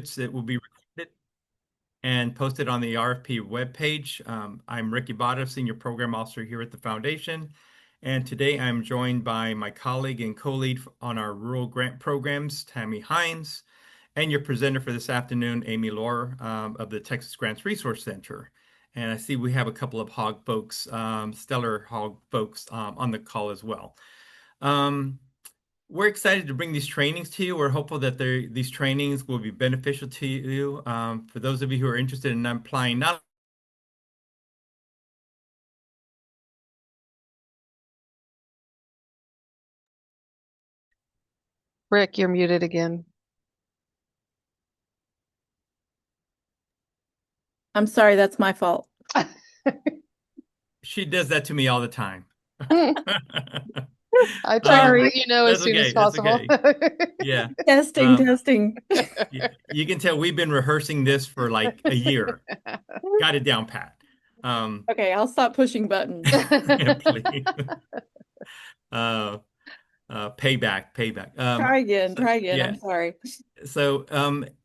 minutes. It will be recorded and posted on the RFP webpage. I'm Ricky Bada, Senior Program Officer here at the Foundation. And today I'm joined by my colleague and co-lead on our rural grant programs, Tammy Hines, and your presenter for this afternoon, Amy Lohr, of the Texas Grants Resource Center. And I see we have a couple of hog folks, stellar hog folks, on the call as well. We're excited to bring these trainings to you. We're hopeful that these trainings will be beneficial to you. For those of you who are interested in applying, not Rick, you're muted again. I'm sorry, that's my fault. she does that to me all the time. I try to let you know as That's soon as okay. That's possible. okay. Yeah. Testing. You can tell we've been rehearsing this for like a year. Got it down pat. Okay, I'll stop pushing buttons. Yeah, please. Payback. Try again. Yeah. I'm sorry. So,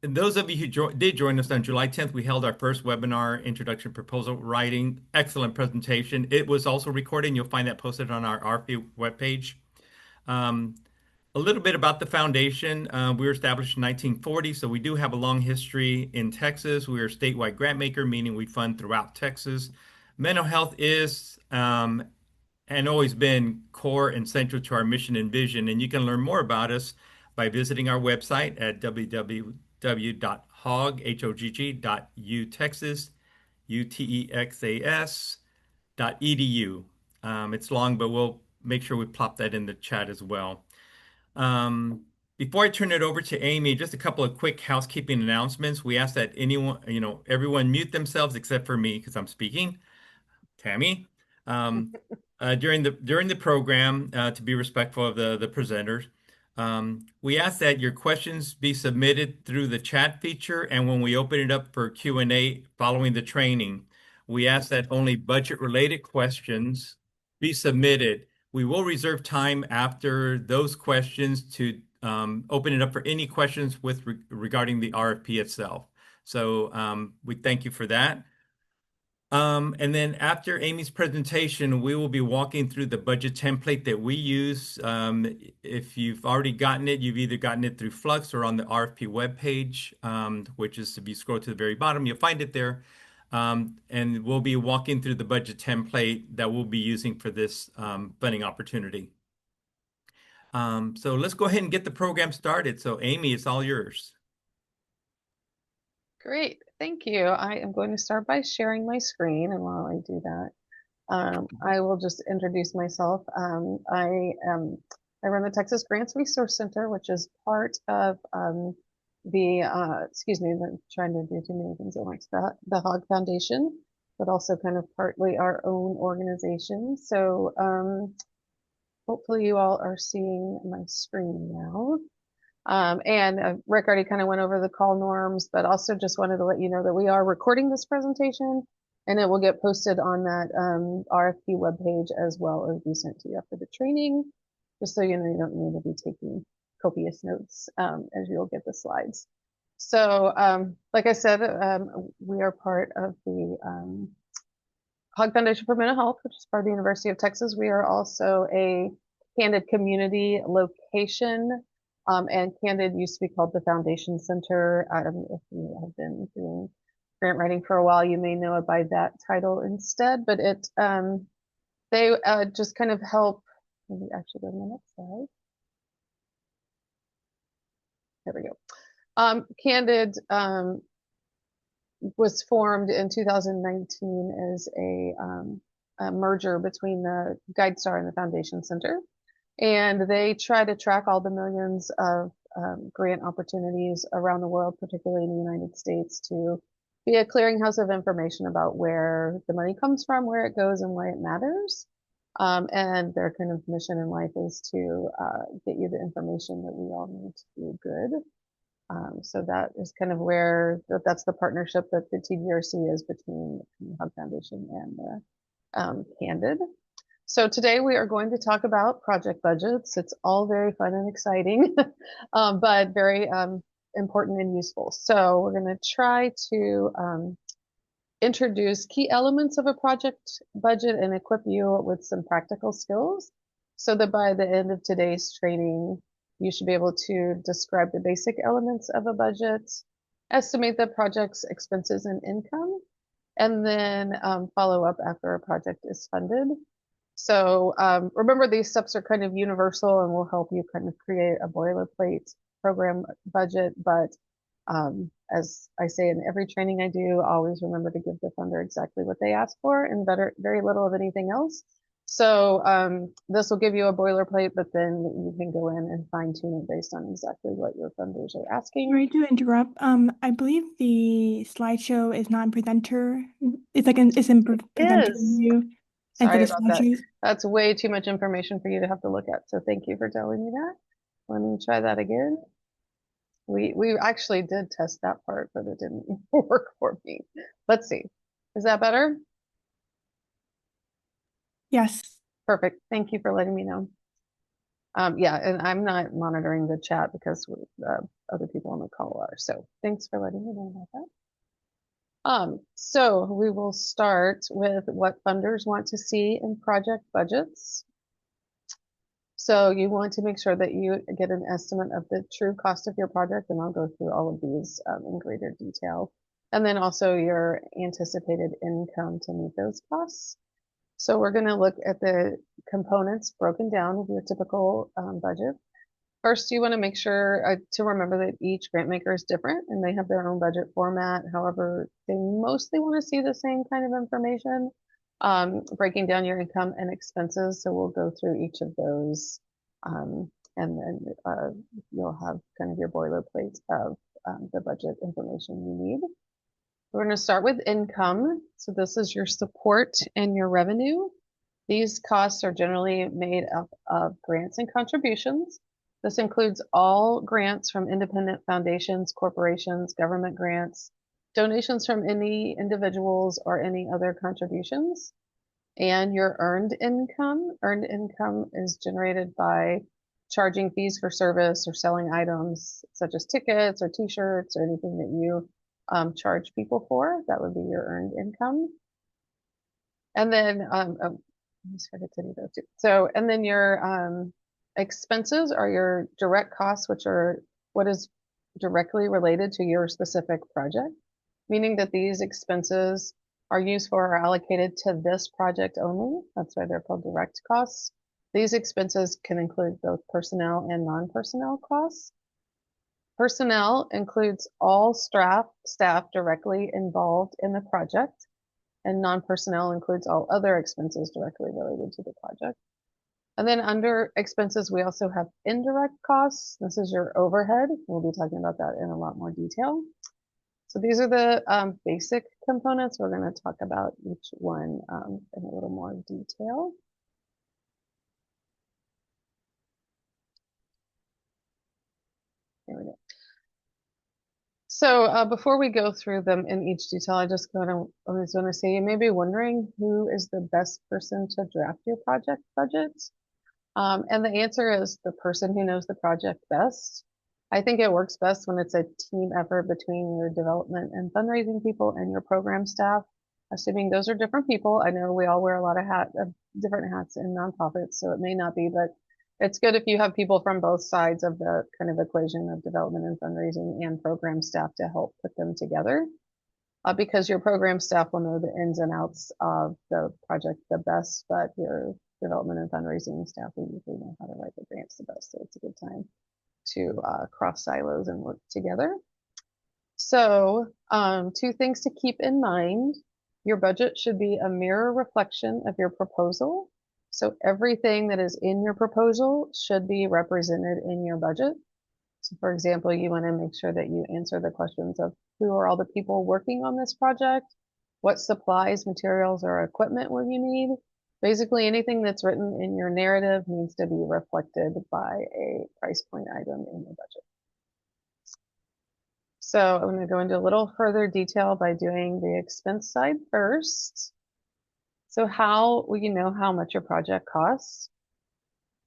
those of you who did join us on July 10th, we held our first webinar, Introduction Proposal Writing. Excellent presentation. It was also recorded, and you'll find that posted on our RP webpage. A little bit about the foundation. We were established in 1940, so we do have a long history in Texas. We are a statewide grant maker, meaning we fund throughout Texas. Mental health is and always been core and central to our mission and vision. And you can learn more about us by visiting our website at www.hogg.utexas.edu. It's long, but we'll make sure we plop that in the chat as well. Before I turn it over to Amy, just a couple of quick housekeeping announcements. We ask that everyone mute themselves except for me because I'm speaking. Tammy, during the program, to be respectful of the presenters, we ask that your questions be submitted through the chat feature, and when we open it up for Q&A following the training, we ask that only budget-related questions be submitted. We will reserve time after those questions to open it up for any questions regarding the RFP itself. So we thank you for that. And then after Amy's presentation, we will be walking through the budget template that we use. If you've already gotten it, you've either gotten it through Flux or on the RFP webpage, which is if you scroll to the very bottom, you'll find it there. And we'll be walking through the budget template that we'll be using for this funding opportunity. So let's go ahead and get the program started. So Amy, it's all yours. Great, thank you. I am going to start by sharing my screen, and while I do that, I will just introduce myself. I run the Texas Grants Resource Center, which is part of excuse me, I'm trying to do too many things at once, the Hogg Foundation, but also kind of partly our own organization. So hopefully you all are seeing my screen now. Rick already kind of went over the call norms, but also just wanted to let you know that we are recording this presentation and it will get posted on that RFP webpage as well as be sent to you after the training, just so you know you don't need to be taking copious notes as you'll get the slides. So like I said, we are part of the Hogg Foundation for Mental Health, which is part of the University of Texas. We are also a Candid community location. And Candid used to be called the Foundation Center. If you have been doing grant writing for a while, you may know it by that title instead, but they just kind of help. Maybe actually go to the next slide. There we go. Candid was formed in 2019 as a merger between the GuideStar and the Foundation Center. And they try to track all the millions of grant opportunities around the world, particularly in the United States, to be a clearinghouse of information about where the money comes from, where it goes, and why it matters. And their kind of mission in life is to get you the information that we all need to do good. So that is kind of where that's the partnership that the TGRC is between the Hogg Foundation and the Candid. So today we are going to talk about project budgets. It's all very fun and exciting, but very important and useful. So we're going to try to introduce key elements of a project budget and equip you with some practical skills so that by the end of today's training, you should be able to describe the basic elements of a budget, estimate the project's expenses and income, and then follow up after a project is funded. So remember, these steps are kind of universal and will help you kind of create a boilerplate program budget. But as I say in every training I do, always remember to give the funder exactly what they ask for and very little of anything else. So this will give you a boilerplate, but then you can go in and fine tune it based on exactly what your funders are asking. Sorry to interrupt. I believe the slideshow is not presenter. It's like it's in presenter view instead Sorry of about that. slideshows. That's way too much information for you to have to look at. So thank you for telling me that. Let me try that again. We actually did test that part, but it didn't work for me. Let's see. Is that better? Yes. Perfect. Thank you for letting me know. Yeah, and I'm not monitoring the chat because other people on the call are. So thanks for letting me know about that. So we will start with what funders want to see in project budgets. So you want to make sure that you get an estimate of the true cost of your project, and I'll go through all of these in greater detail. And then also your anticipated income to meet those costs. So we're going to look at the components broken down of your typical budget. First, you want to make sure to remember that each grant maker is different and they have their own budget format. However, they mostly want to see the same kind of information, breaking down your income and expenses. So we'll go through each of those, and then you'll have kind of your boilerplate of the budget information you need. We're going to start with income. So this is your support and your revenue. These costs are generally made up of grants and contributions. This includes all grants from independent foundations, corporations, government grants, donations from any individuals, or any other contributions. And your earned income. Earned income is generated by charging fees for service or selling items such as tickets or t-shirts or anything that you charge people for. That would be your earned income. And then, I just forget to do those too. So, and then your expenses are your direct costs, which are what is directly related to your specific project, meaning that these expenses are used for or allocated to this project only. That's why they're called direct costs. These expenses can include both personnel and non-personnel costs. Personnel includes all staff directly involved in the project, and non-personnel includes all other expenses directly related to the project. And then under expenses, we also have indirect costs. This is your overhead. We'll be talking about that in a lot more detail. So these are the basic components. We're going to talk about each one in a little more detail. Here we go. So before we go through them in each detail, I was going to say, you may be wondering who is the best person to draft your project budget. And the answer is the person who knows the project best. I think it works best when it's a team effort between your development and fundraising people and your program staff, assuming those are different people. I know we all wear a lot of different hats in nonprofits, so it may not be, but it's good if you have people from both sides of the kind of equation of development and fundraising and program staff to help put them together. Because your program staff will know the ins and outs of the project the best, but your development and fundraising staff will usually know how to write the grants the best. So it's a good time to cross silos and work together. So 2 things to keep in mind. Your budget should be a mirror reflection of your proposal. So everything that is in your proposal should be represented in your budget. So for example, you want to make sure that you answer the questions of who are all the people working on this project? What supplies, materials, or equipment will you need? Basically, anything that's written in your narrative needs to be reflected by a price point item in your budget. So I'm going to go into a little further detail by doing the expense side first. So how will you know how much your project costs?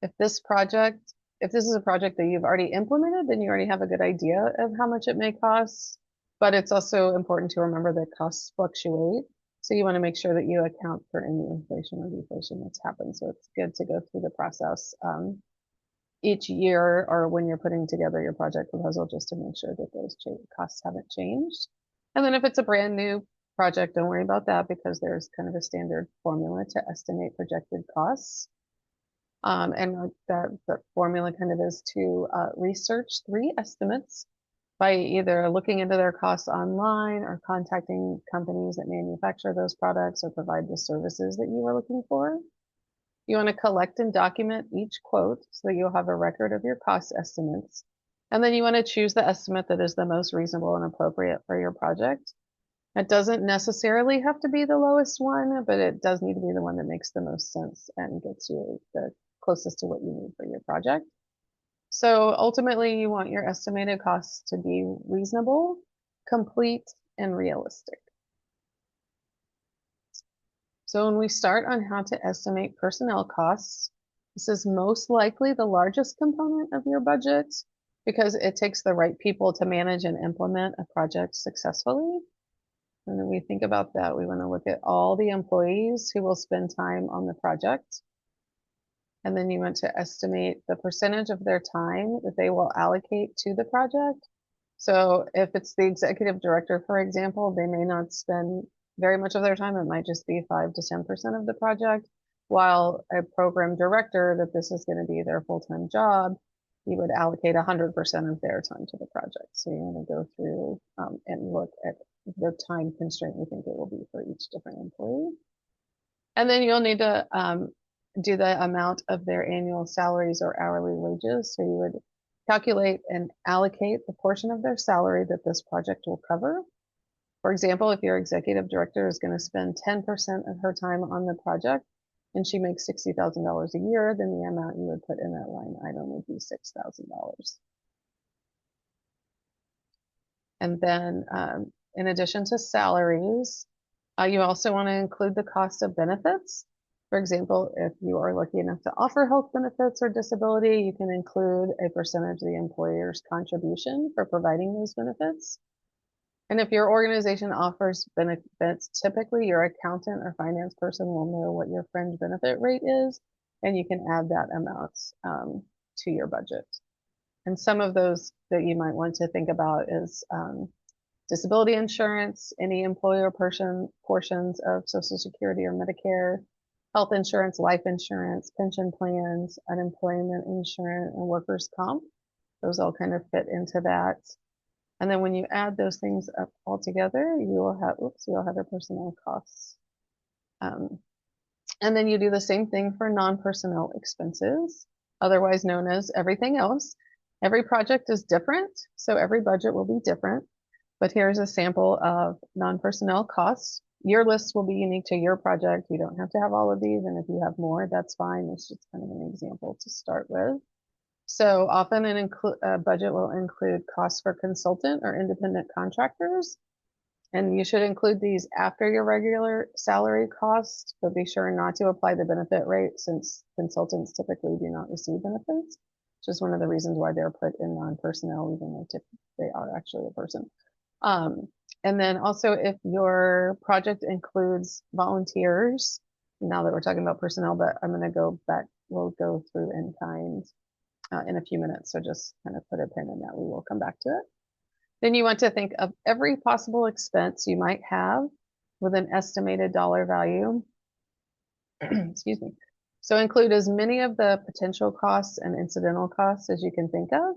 If this project if this is a project that you've already implemented, then you already have a good idea of how much it may cost. But it's also important to remember that costs fluctuate. So you want to make sure that you account for any inflation or deflation that's happened. So it's good to go through the process each year or when you're putting together your project proposal just to make sure that those costs haven't changed. And then if it's a brand new project, don't worry about that because there's kind of a standard formula to estimate projected costs. And the formula kind of is to research 3 estimates by either looking into their costs online or contacting companies that manufacture those products or provide the services that you are looking for. You want to collect and document each quote so that you'll have a record of your cost estimates. And then you want to choose the estimate that is the most reasonable and appropriate for your project. It doesn't necessarily have to be the lowest one, but it does need to be the one that makes the most sense and gets you the closest to what you need for your project. So ultimately, you want your estimated costs to be reasonable, complete, and realistic. So when we start on how to estimate personnel costs, this is most likely the largest component of your budget because it takes the right people to manage and implement a project successfully. And then we think about that. We want to look at all the employees who will spend time on the project. And then you want to estimate the percentage of their time that they will allocate to the project. So if it's the executive director, for example, they may not spend very much of their time. It might just be 5 to 10% of the project, while a program director, that this is going to be their full-time job, you would allocate 100% of their time to the project. So you want to go through and look at the time constraint you think it will be for each different employee. And then you'll need to do the amount of their annual salaries or hourly wages. So you would calculate and allocate the portion of their salary that this project will cover. For example, if your executive director is going to spend 10% of her time on the project and she makes $60,000 a year, then the amount you would put in that line item would be $6,000. And then in addition to salaries, you also want to include the cost of benefits. For example, if you are lucky enough to offer health benefits or disability, you can include a percentage of the employer's contribution for providing those benefits. And if your organization offers benefits, typically your accountant or finance person will know what your fringe benefit rate is, and you can add that amount to your budget. And some of those that you might want to think about is disability insurance, any employer portions of Social Security or Medicare, health insurance, life insurance, pension plans, unemployment insurance, and workers' comp. Those all kind of fit into that. And then when you add those things up all together, you will have your personnel costs. And then you do the same thing for non-personnel expenses, otherwise known as everything else. Every project is different, so every budget will be different. But here's a sample of non-personnel costs. Your list will be unique to your project. You don't have to have all of these, and if you have more, that's fine. It's just kind of an example to start with. So often a budget will include costs for consultant or independent contractors, and you should include these after your regular salary costs, but be sure not to apply the benefit rate since consultants typically do not receive benefits, which is one of the reasons why they're put in non-personnel, even though they are actually a person. And then also if your project includes volunteers, now that we're talking about personnel, but I'm going to go back, we'll go through in kind in a few minutes. So just kind of put a pin in that. We will come back to it. Then you want to think of every possible expense you might have with an estimated dollar value. Excuse me. So include as many of the potential costs and incidental costs as you can think of.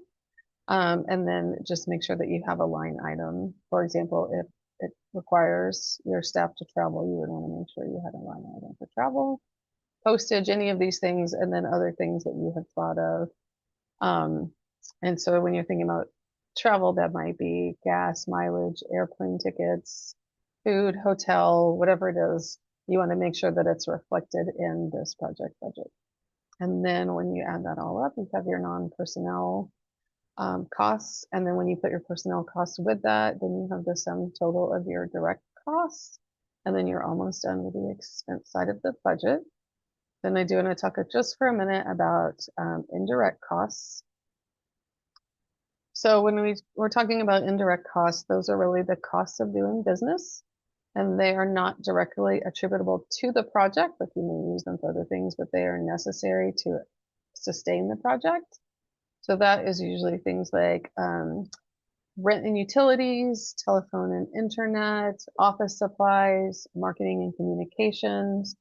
And then just make sure that you have a line item. For example, if it requires your staff to travel, you would want to make sure you had a line item for travel, postage, any of these things, and then other things that you have thought of. And so when you're thinking about travel, that might be gas, mileage, airplane tickets, food, hotel, whatever it is, you want to make sure that it's reflected in this project budget. And then when you add that all up, you have your non-personnel costs. And then when you put your personnel costs with that, then you have the sum total of your direct costs. And then you're almost done with the expense side of the budget. Then I do want to talk just for a minute about indirect costs. So when we're talking about indirect costs, those are really the costs of doing business, and they are not directly attributable to the project, but you may use them for other things, but they are necessary to sustain the project. So that is usually things like rent and utilities, telephone and internet, office supplies, marketing and communications,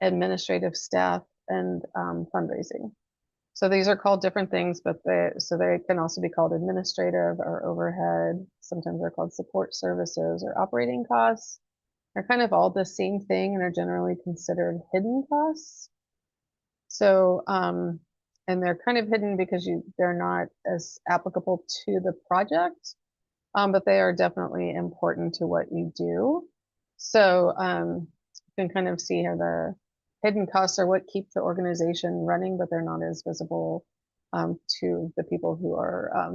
administrative staff, and fundraising. So these are called different things, but they can also be called administrative or overhead. Sometimes they're called support services or operating costs. They're kind of all the same thing and are generally considered hidden costs. So, and they're kind of hidden because they're not as applicable to the project, but they are definitely important to what you do. So, you can kind of see how the hidden costs are what keep the organization running, but they're not as visible to the people who are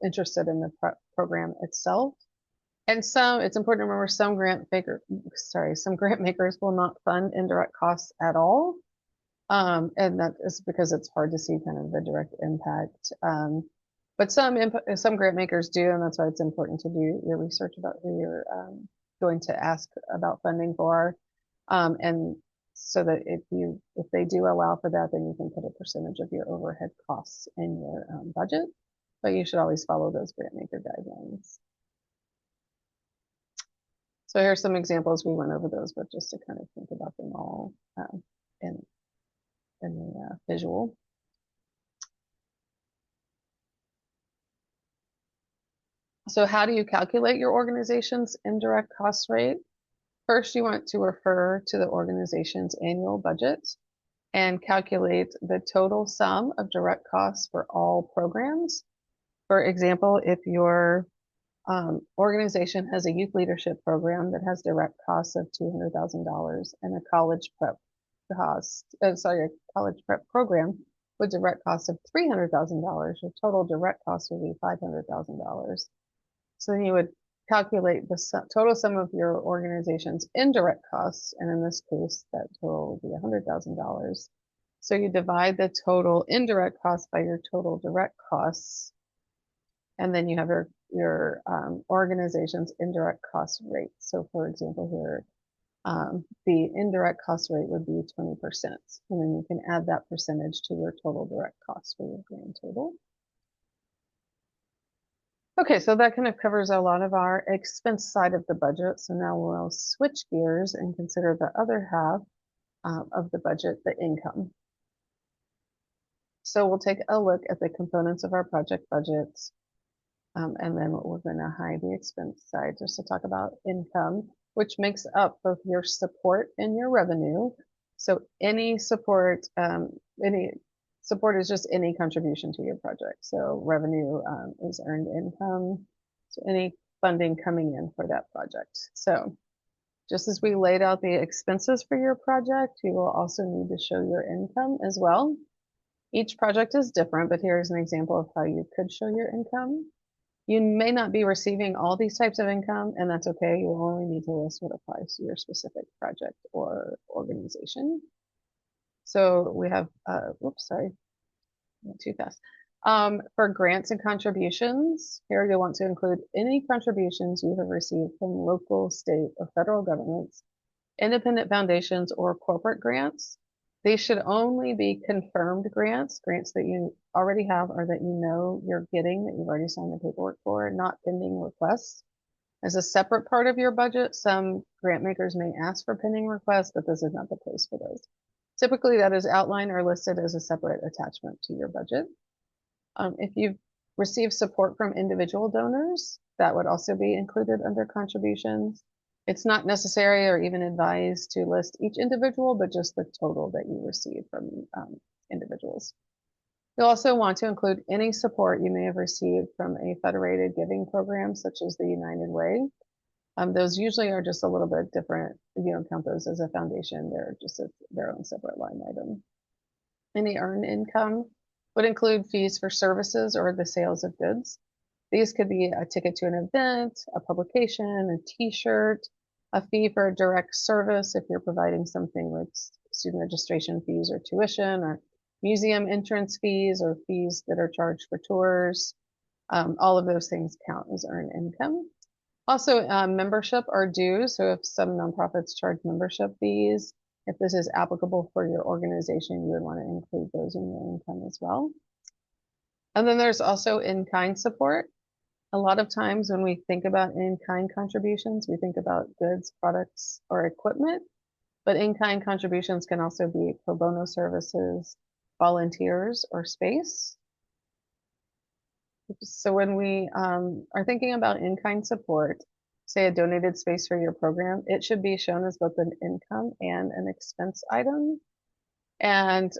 interested in the program itself. And it's important to remember some grant makers will not fund indirect costs at all. And that is because it's hard to see kind of the direct impact. But some grant makers do, and that's why it's important to do your research about who you're going to ask about funding for. And so that if they do allow for that, then you can put a percentage of your overhead costs in your budget. But you should always follow those grant maker guidelines. So here's some examples. We went over those, but just to kind of think about them all in the visual. So how do you calculate your organization's indirect cost rate? First, you want to refer to the organization's annual budget and calculate the total sum of direct costs for all programs. For example, if your organization has a youth leadership program that has direct costs of $200,000 and a college prep program with direct costs of $300,000, your total direct cost would be $500,000. So then you would calculate the total sum of your organization's indirect costs, and in this case, that total would be $100,000. So you divide the total indirect costs by your total direct costs, and then you have your organization's indirect cost rate. So for example, here, the indirect cost rate would be 20%. And then you can add that percentage to your total direct costs for your grand total. Okay, so that kind of covers a lot of our expense side of the budget. So now we'll switch gears and consider the other half of the budget, the income. So we'll take a look at the components of our project budgets. And then we're going to hide the expense side just to talk about income, which makes up both your support and your revenue. So any support is just any contribution to your project. So revenue is earned income, so any funding coming in for that project. So just as we laid out the expenses for your project, you will also need to show your income as well. Each project is different, but here's an example of how you could show your income. You may not be receiving all these types of income, and that's okay. You only need to list what applies to your specific project or organization. So we have, sorry, went too fast. For grants and contributions, here you'll want to include any contributions you have received from local, state, or federal governments, independent foundations, or corporate grants. These should only be confirmed grants that you already have or that you know you're getting, that you've already signed the paperwork for, not pending requests. As a separate part of your budget, some grant makers may ask for pending requests, but this is not the place for those. Typically, that is outlined or listed as a separate attachment to your budget. If you've received support from individual donors, that would also be included under contributions. It's not necessary or even advised to list each individual, but just the total that you receive from individuals. You'll also want to include any support you may have received from a federated giving program, such as the United Way. Those usually are just a little bit different. You don't count those as a foundation. They're just their own separate line item. Any earned income would include fees for services or the sales of goods. These could be a ticket to an event, a publication, a t-shirt, a fee for a direct service if you're providing something with student registration fees or tuition, or museum entrance fees, or fees that are charged for tours. All of those things count as earned income. Also, membership or dues. So if some nonprofits charge membership fees, if this is applicable for your organization, you would want to include those in your income as well. And then there's also in-kind support. A lot of times when we think about in-kind contributions, we think about goods, products, or equipment, but in-kind contributions can also be pro bono services, volunteers, or space. So when we are thinking about in-kind support, say a donated space for your program, it should be shown as both an income and an expense item. And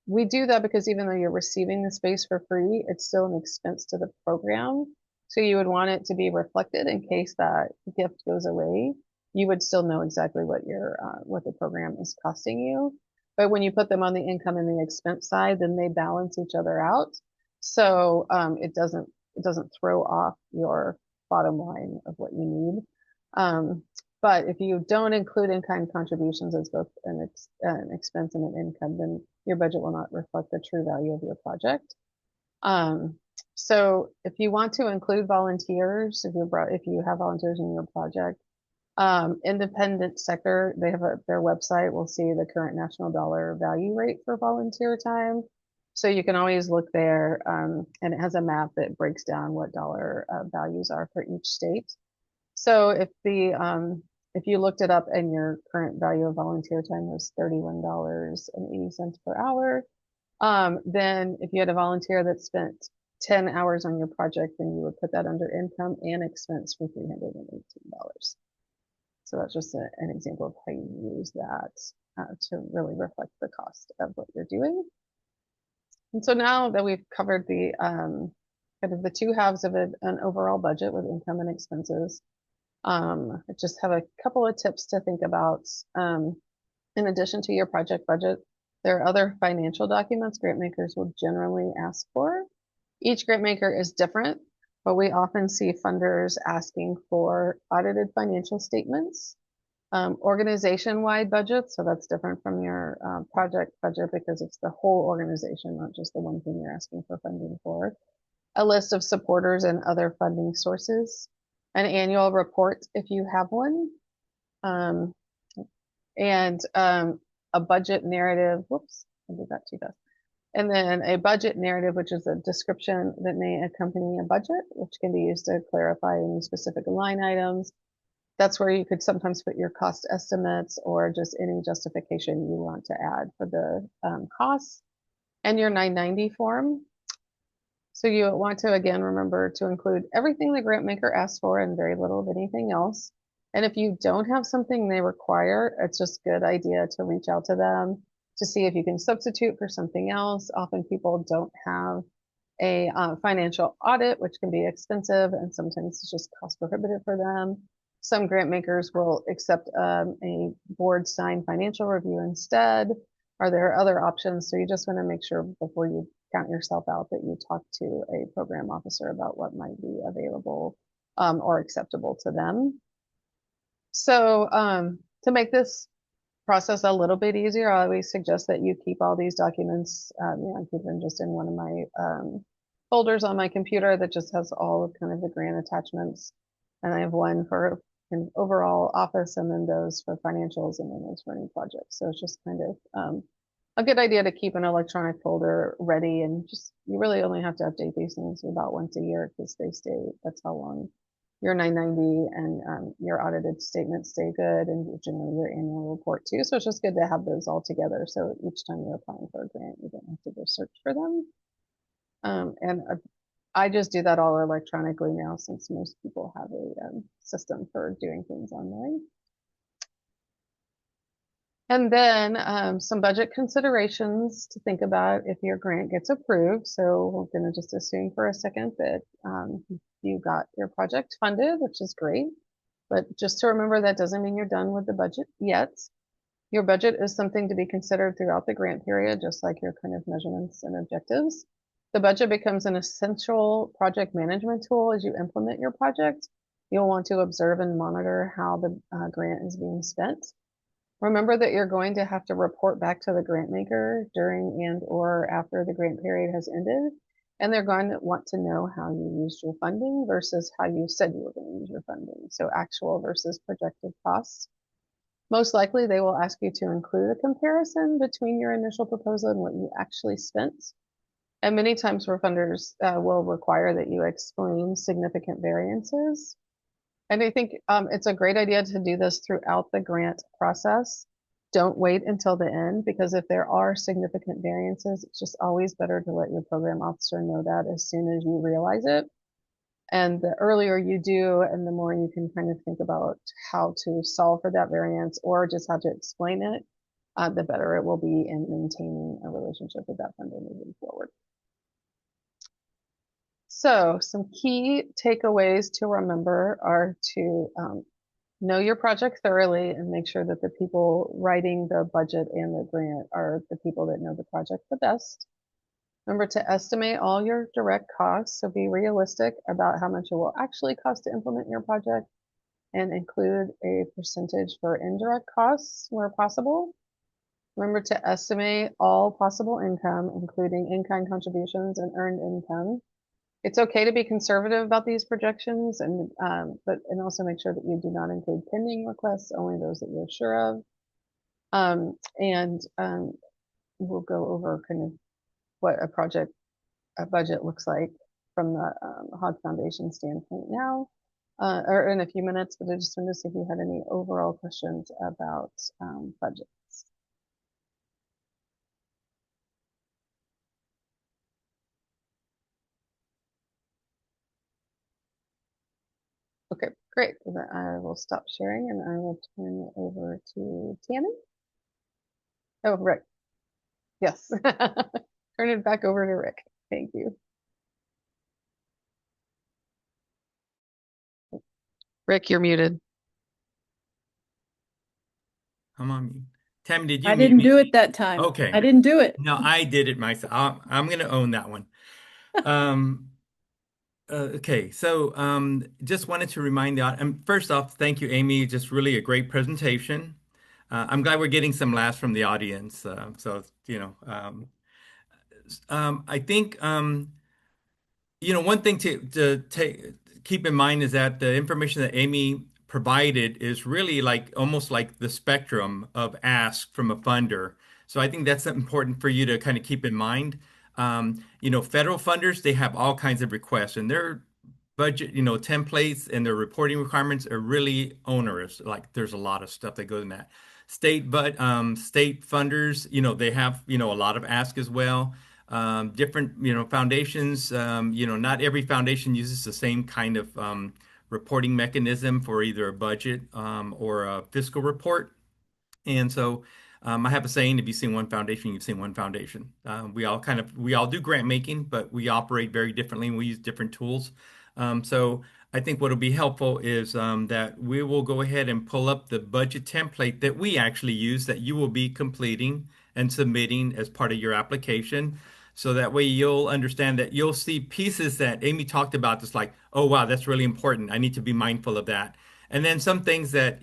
we do that because even though you're receiving the space for free, it's still an expense to the program. So you would want it to be reflected in case that gift goes away. You would still know exactly what what the program is costing you. But when you put them on the income and the expense side, then they balance each other out. So it doesn't throw off your bottom line of what you need. But if you don't include in-kind contributions as both an expense and an income, then your budget will not reflect the true value of your project. So if you want to include volunteers, if you have volunteers in your project, independent sector, they have their website will see the current national dollar value rate for volunteer time. So you can always look there, and it has a map that breaks down what dollar values are for each state. So if you looked it up and your current value of volunteer time was $31.80 per hour, then if you had a volunteer that spent 10 hours on your project, then you would put that under income and expense for $318. So that's just an example of how you use that to really reflect the cost of what you're doing. And so now that we've covered the kind of the two halves of an overall budget with income and expenses, I just have a couple of tips to think about. In addition to your project budget, there are other financial documents grant makers will generally ask for. Each grant maker is different, but we often see funders asking for audited financial statements, organization-wide budgets. So that's different from your project budget because it's the whole organization, not just the one thing you're asking for funding for. A list of supporters and other funding sources, an annual report if you have one, and a budget narrative. Whoops, I did that too fast. And then a budget narrative, which is a description that may accompany a budget, which can be used to clarify any specific line items. That's where you could sometimes put your cost estimates or just any justification you want to add for the costs. And your 990 form. So you want to, again, remember to include everything the grant maker asks for and very little of anything else. And if you don't have something they require, it's just a good idea to reach out to them to see if you can substitute for something else. Often people don't have a financial audit, which can be expensive, and sometimes it's just cost prohibitive for them. Some grant makers will accept a board signed financial review instead. Are there other options? So you just want to make sure before you count yourself out that you talk to a program officer about what might be available or acceptable to them. So to make this process a little bit easier, I always suggest that you keep all these documents, I keep them just in one of my folders on my computer that just has all of kind of the grant attachments. And I have one for an overall office and then those for financials and then those for any projects. So it's just kind of a good idea to keep an electronic folder ready, and just you really only have to update these things about once a year because they stay, that's how long your 990 and your audited statements stay good, and generally your annual report too. So it's just good to have those all together. So each time you're applying for a grant, you don't have to go search for them. And I just do that all electronically now since most people have a system for doing things online. And then some budget considerations to think about if your grant gets approved. So we're going to just assume for a second that you got your project funded, which is great. But just to remember, that doesn't mean you're done with the budget yet. Your budget is something to be considered throughout the grant period, just like your kind of measurements and objectives. The budget becomes an essential project management tool as you implement your project. You'll want to observe and monitor how the grant is being spent. Remember that you're going to have to report back to the grant maker during and or after the grant period has ended. And they're going to want to know how you used your funding versus how you said you were going to use your funding. So actual versus projected costs. Most likely they will ask you to include a comparison between your initial proposal and what you actually spent. And many times funders will require that you explain significant variances. And I think it's a great idea to do this throughout the grant process. Don't wait until the end, because if there are significant variances, it's just always better to let your program officer know that as soon as you realize it. And the earlier you do, and the more you can kind of think about how to solve for that variance or just how to explain it, the better it will be in maintaining a relationship with that funder moving forward. So some key takeaways to remember are to know your project thoroughly and make sure that the people writing the budget and the grant are the people that know the project the best. Remember to estimate all your direct costs, so be realistic about how much it will actually cost to implement your project, and include a percentage for indirect costs where possible. Remember to estimate all possible income, including in-kind contributions and earned income. It's okay to be conservative about these projections, and also make sure that you do not include pending requests, only those that you're sure of. We'll go over kind of what a budget looks like from the Hog Foundation standpoint now, or in a few minutes, but I just wanted to see if you had any overall questions about budgets. Okay, great. Then I will stop sharing and I will turn it over to Tammy. Oh, Rick. Yes. Turn it back over to Rick. Thank you. Rick, you're muted. I'm on mute. Tammy, did you I mute didn't me? do it that time. Okay. I didn't do it. No, I did it myself. I'm going to own that one. Um, okay, so just wanted to remind the audience. First off, thank you, Amy. Just really a great presentation. I'm glad we're getting some laughs from the audience. I think one thing to keep in mind is that the information that Amy provided is really like almost like the spectrum of ask from a funder. So I think that's important for you to kind of keep in mind. Federal funders, they have all kinds of requests, and their budget, templates and their reporting requirements are really onerous. Like there's a lot of stuff that goes in that. State funders, they have, a lot of ask as well. Different, foundations, not every foundation uses the same kind of reporting mechanism for either a budget or a fiscal report. And so I have a saying, if you've seen one foundation, you've seen one foundation. We all do grant making, but we operate very differently and we use different tools. So I think what will be helpful is that we will go ahead and pull up the budget template that we actually use that you will be completing and submitting as part of your application. So that way you'll understand that you'll see pieces that Amy talked about, just like, oh, wow, that's really important. I need to be mindful of that. And then some things that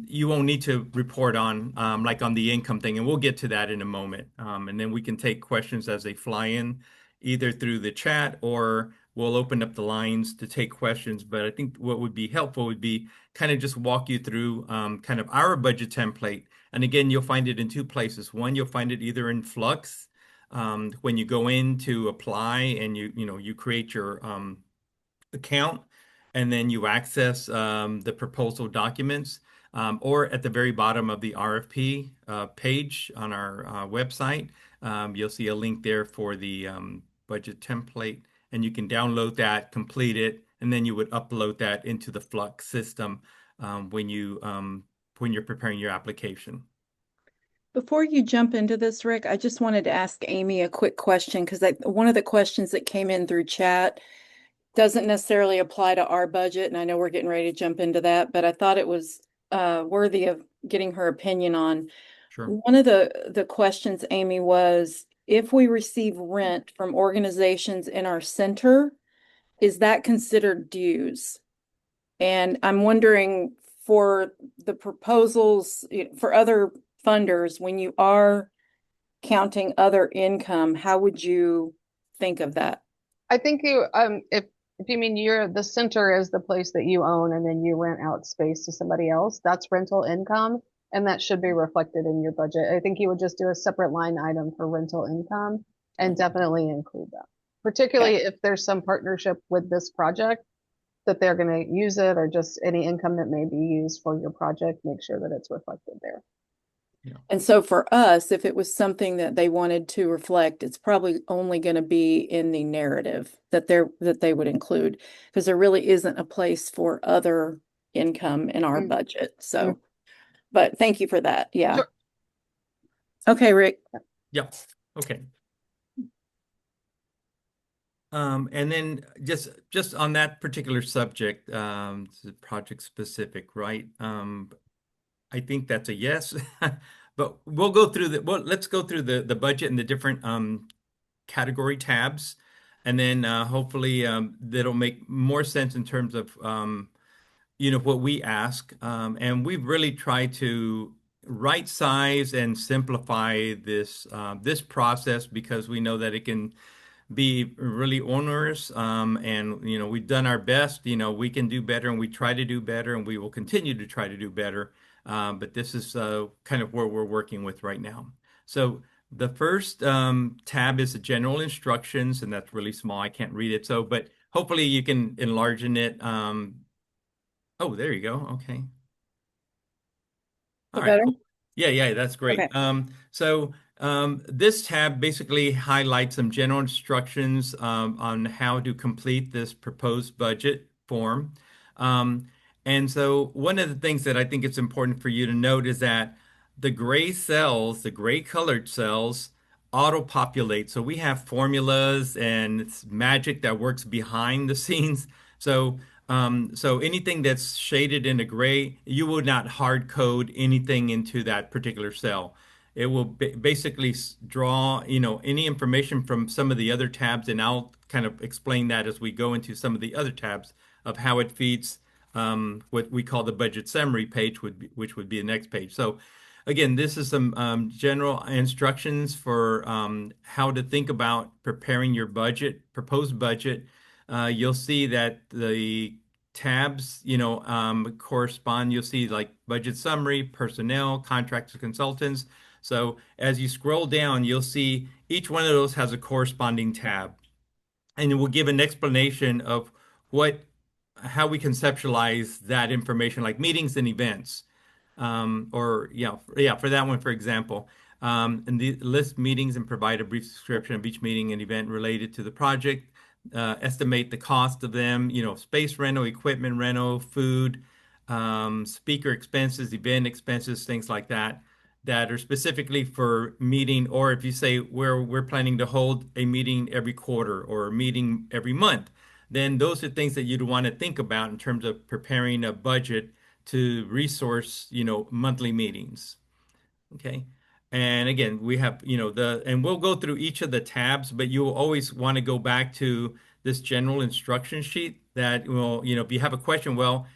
you won't need to report on, like on the income thing, and we'll get to that in a moment. And then we can take questions as they fly in, either through the chat or we'll open up the lines to take questions. But I think what would be helpful would be kind of just walk you through kind of our budget template. And again, you'll find it in two places. One, you'll find it either in Flux when you go in to apply and you create your account and then you access the proposal documents, or at the very bottom of the RFP page on our website, you'll see a link there for the budget template, and you can download that, complete it, and then you would upload that into the Flux system when you're preparing your application. Before you jump into this, Rick, I just wanted to ask Amy a quick question because one of the questions that came in through chat doesn't necessarily apply to our budget, and I know we're getting ready to jump into that, but I thought it was worthy of getting her opinion on. Sure. One of the questions, Amy, was if we receive rent from organizations in our center, is that considered dues? And I'm wondering for the proposals for other funders, when you are counting other income, how would you think of that? I think if you mean the center is the place that you own and then you rent out space to somebody else, that's rental income and that should be reflected in your budget. I think you would just do a separate line item for rental income and definitely include that. Particularly Okay. if there's some partnership with this project that they're going to use it or just any income that may be used for your project, make sure that it's reflected there. And so for us, if it was something that they wanted to reflect, it's probably only going to be in the narrative that they would include, because there really isn't a place for other income in our Mm, budget. mm. So, but thank you for that. Yeah. Sure. Okay, Rick. Yep. Okay. And then just on that particular subject, project specific, right? I think that's a yes. But we'll go through let's go through the budget and the different category tabs, and then hopefully that'll make more sense in terms of what we ask. And we've really tried to right size and simplify this process because we know that it can be really onerous. And we've done our best. We can do better, and we try to do better, and we will continue to try to do better. But this is kind of where we're working with right now. So the first tab is the general instructions, and that's really small. I can't read it. So, but hopefully you can enlarge it. Oh, there you go. Okay. All So right, better? cool. Yeah, that's great. Okay. This tab basically highlights some general instructions on how to complete this proposed budget form. Um, and so one of the things that I think it's important for you to note is that the gray cells, the gray colored cells, auto-populate. So we have formulas and it's magic that works behind the scenes. So anything that's shaded in a gray, you will not hard code anything into that particular cell. It will basically draw, any information from some of the other tabs, and I'll kind of explain that as we go into some of the other tabs of how it feeds what we call the budget summary page, which would be the next page. So again, this is some general instructions for how to think about preparing your proposed budget. You'll see that the tabs, correspond. You'll see like budget summary, personnel, contractors, consultants. So as you scroll down, you'll see each one of those has a corresponding tab, and it will give an explanation of how we conceptualize that information, like meetings and events. Or yeah, for that one, for example, and the list meetings and provide a brief description of each meeting and event related to the project. Estimate the cost of them, space rental, equipment rental, food, speaker expenses, event expenses, things like that, that are specifically for meeting, or if you say we're planning to hold a meeting every quarter or a meeting every month, then those are things that you'd want to think about in terms of preparing a budget to resource, monthly meetings. Okay. And again, we have, and we'll go through each of the tabs, but you'll always want to go back to this general instruction sheet that will, if you have a question, well,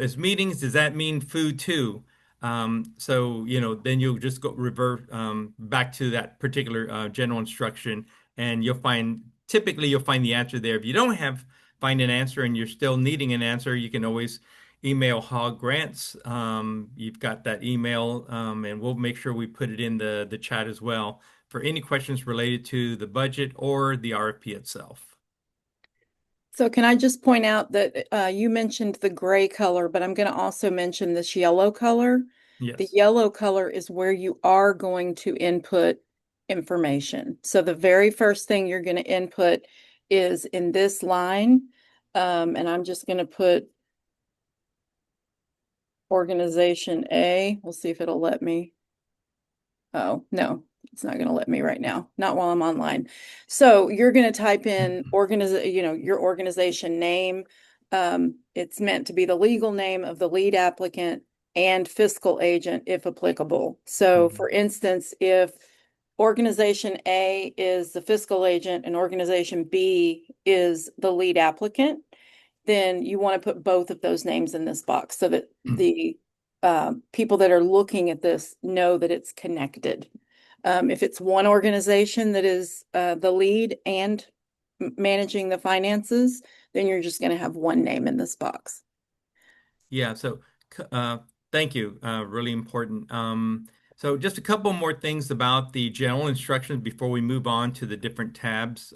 as meetings, does that mean food too? So, then you'll just go revert back to that particular general instruction, and typically you'll find the answer there. If you don't find an answer and you're still needing an answer, you can always email Hog Grants. You've got that email, and we'll make sure we put it in the chat as well for any questions related to the budget or the RFP itself. So can I just point out that you mentioned the gray color, but I'm going to also mention this yellow color. The Yes. yellow color is where you are going to input information. So the very first thing you're going to input is in this line, and I'm just going to put organization A. We'll see if it'll let me. Oh, no, it's not going to let me right now. Not while I'm online. So you're going to type in your organization name. It's meant to be the legal name of the lead applicant and fiscal agent if applicable. So for instance, if organization A is the fiscal agent and organization B is the lead applicant, then you want to put both of those names in this box so that the people that are looking at this know that it's connected. If it's one organization that is the lead and managing the finances, then you're just going to have one name in this box. Yeah, so thank you. Really important. So just a couple more things about the general instructions before we move on to the different tabs.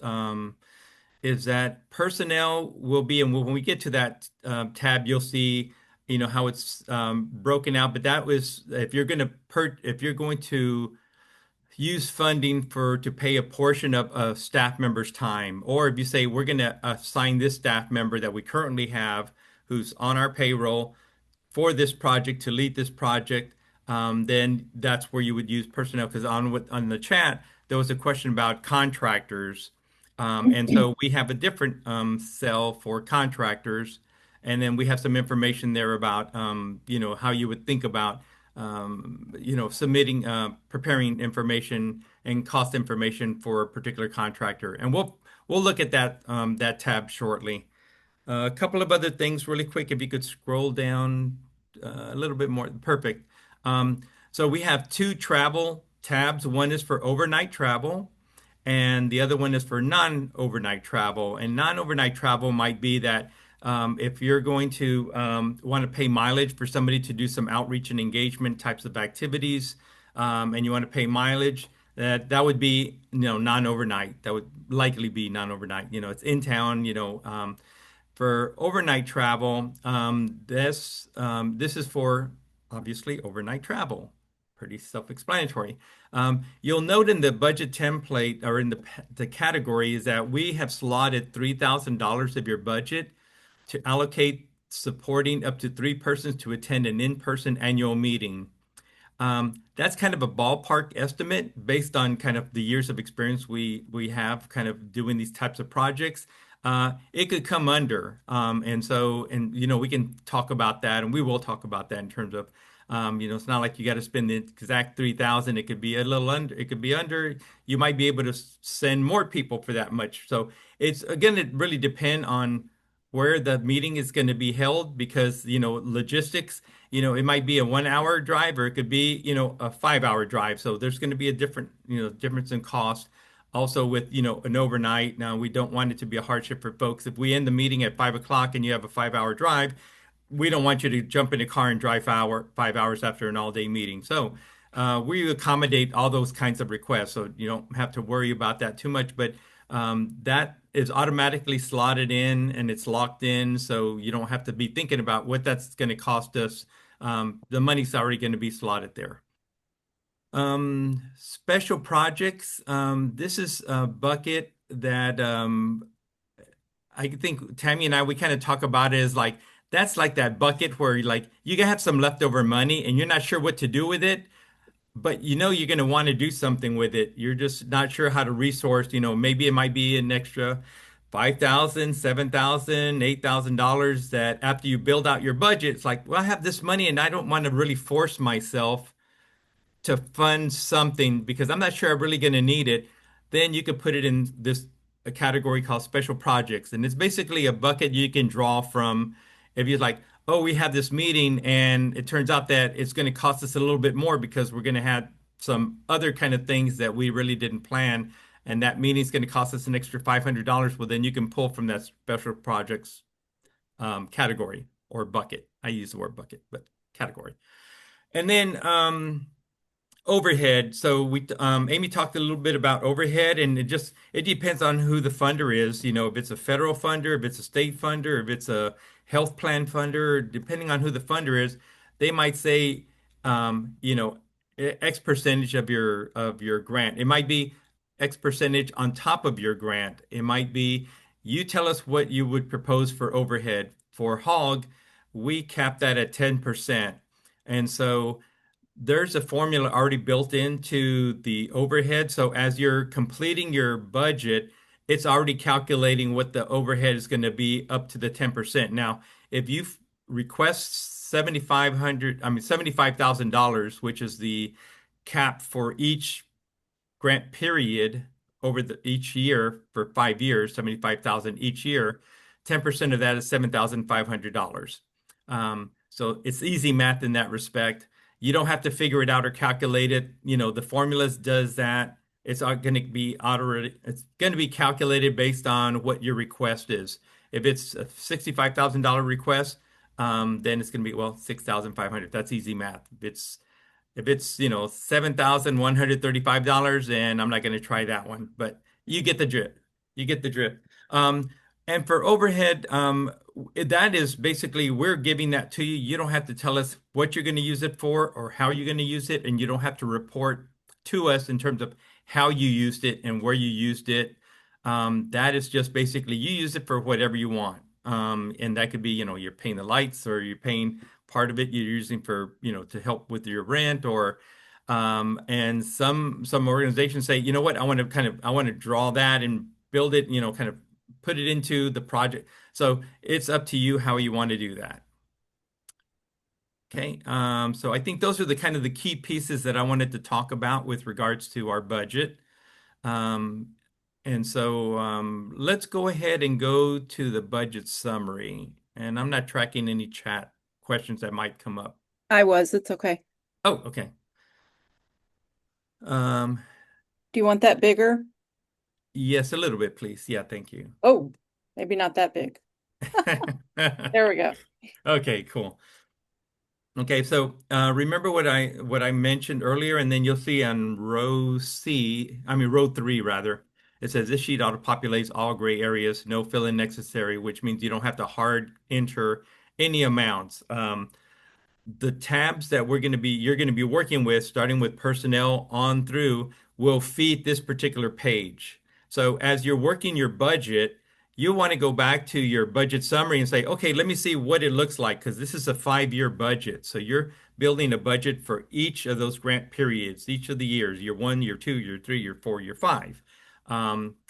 Is that personnel will be, and when we get to that tab, you'll see, how it's broken out. But that was if you're going to use funding to pay a portion of a staff member's time, or if you say we're going to assign this staff member that we currently have who's on our payroll for this project to lead this project, then that's where you would use personnel. Because on the chat there was a question about contractors, and so we have a different cell for contractors, and then we have some information there about how you would think about submitting, preparing information and cost information for a particular contractor, and we'll look at that tab shortly. A couple of other things really quick, if you could scroll down a little bit more. Perfect. So we have two travel tabs. One is for overnight travel, and the other one is for non-overnight travel. And non-overnight travel might be that if you're going to want to pay mileage for somebody to do some outreach and engagement types of activities, and you want to pay mileage, that would be non-overnight. That would likely be non-overnight. It's in town. For overnight travel, this is for obviously overnight travel. Pretty self-explanatory. You'll note in the budget template or in the category is that we have slotted $3,000 of your budget to allocate supporting up to 3 persons to attend an in-person annual meeting. That's kind of a ballpark estimate based on kind of the years of experience we have kind of doing these types of projects. It could come under, and we can talk about that, and we will talk about that in terms of, it's not like you got to spend the exact 3,000. It could be a little under. It could be under. You might be able to send more people for that much. So it really depend on where the meeting is going to be held because logistics. It might be a 1 hour drive or it could be a 5 hour drive. So there's going to be a difference in cost. Also with an overnight. Now we don't want it to be a hardship for folks. If we end the meeting at 5 o'clock and you have a 5 hour drive, we don't want you to jump in a car and drive 5 hours after an all day meeting. So we accommodate all those kinds of requests, so you don't have to worry about that too much. But that is automatically slotted in and it's locked in, so you don't have to be thinking about what that's going to cost us. The money's already going to be slotted there. Special projects. This is a bucket that I think Tammy and I, we kind of talk about it as like, that's like that bucket where like you can have some leftover money and you're not sure what to do with it, but you're going to want to do something with it. You're just not sure how to resource, maybe it might be an extra 5,000, 7,000, $8,000 that after you build out your budget, it's like, well, I have this money and I don't want to really force myself to fund something because I'm not sure I'm really going to need it. Then you could put it in this a category called special projects. And it's basically a bucket you can draw from if you're like, oh, we have this meeting and it turns out that it's going to cost us a little bit more because we're going to have some other kind of things that we really didn't plan. And that meeting is going to cost us an extra $500. Well, then you can pull from that special projects category or bucket. I use the word bucket, but category. And then overhead. So Amy talked a little bit about overhead, and it depends on who the funder is. If it's a federal funder, if it's a state funder, if it's a health plan funder, depending on who the funder is, they might say, X percentage of your grant. It might be X percentage on top of your grant. It might be you tell us what you would propose for overhead. For HOG, we cap that at 10%. And so there's a formula already built into the overhead. So as you're completing your budget, it's already calculating what the overhead is going to be up to the 10%. Now, if you request $75,000, which is the cap for each grant period over each year for 5 years, 75,000 each year, 10% of that is $7,500. So it's easy math in that respect. You don't have to figure it out or calculate it. The formulas does that. It's going to be it's going to be calculated based on what your request is. If it's a $65,000 request, then it's going to be, well, 6,500. That's easy math. If it's $7,135, and I'm not going to try that one, but you get the drift. You get the drift. And for overhead, that is basically we're giving that to you. You don't have to tell us what you're going to use it for or how you're going to use it, and you don't have to report to us in terms of how you used it and where you used it. That is just basically you use it for whatever you want. And that could be, you're paying the lights or you're paying part of it you're using for, to help with your rent or and some organizations say, you know what, I want to draw that and build it, kind of put it into the project. So it's up to you how you want to do that. Okay. So I think those are the kind of the key pieces that I wanted to talk about with regards to our budget. Um, and so let's go ahead and go to the budget summary. And I'm not tracking any chat questions that might come up. It's okay. Oh, okay. Um, Do you want that bigger? yes, a little bit, please. Yeah, thank you. Oh, maybe not that big. There we go. Okay, cool. Okay, so remember what I mentioned earlier, and then you'll see on row 3 rather. It says this sheet auto-populates all gray areas, no fill-in necessary, which means you don't have to hard enter any amounts. The tabs that you're going to be working with, starting with personnel on through, will feed this particular page. So as you're working your budget, you want to go back to your budget summary and say, okay, let me see what it looks like because this is a 5-year budget. So you're building a budget for each of those grant periods, each of the years, year 1, year 2, year 3, year 4, year 5,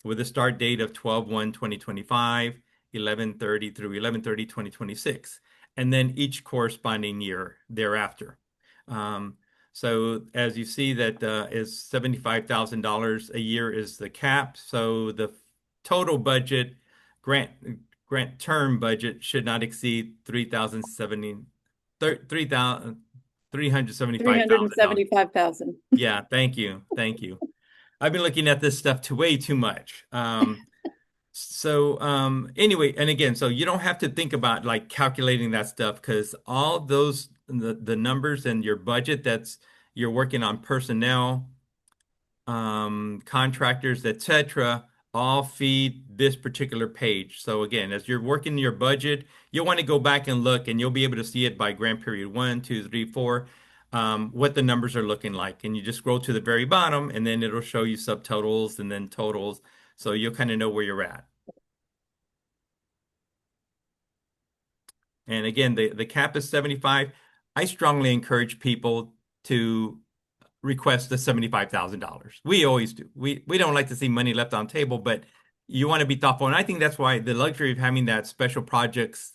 with a start date of 12/1/2025, 11/30 through 11/30/2026, and then each corresponding year thereafter. Um, so as you see that is $75,000 a year is the cap. So the total budget grant grant term budget should not exceed 375,000. 375,000. Yeah, thank you. Thank you. I've been looking at this stuff way too much. So anyway, and again, so you don't have to think about like calculating that stuff because all those the numbers and your budget that's you're working on personnel, contractors, etc., all feed this particular page. So again, as you're working your budget, you'll want to go back and look, and you'll be able to see it by grant period 1, 2, 3, 4, what the numbers are looking like. And you just scroll to the very bottom, and then it'll show you subtotals and then totals. So you'll kind of know where you're at. And again, the cap is 75. I strongly encourage people to request the $75,000. We always do. We don't like to see money left on the table, but you want to be thoughtful. And I think that's why the luxury of having that special projects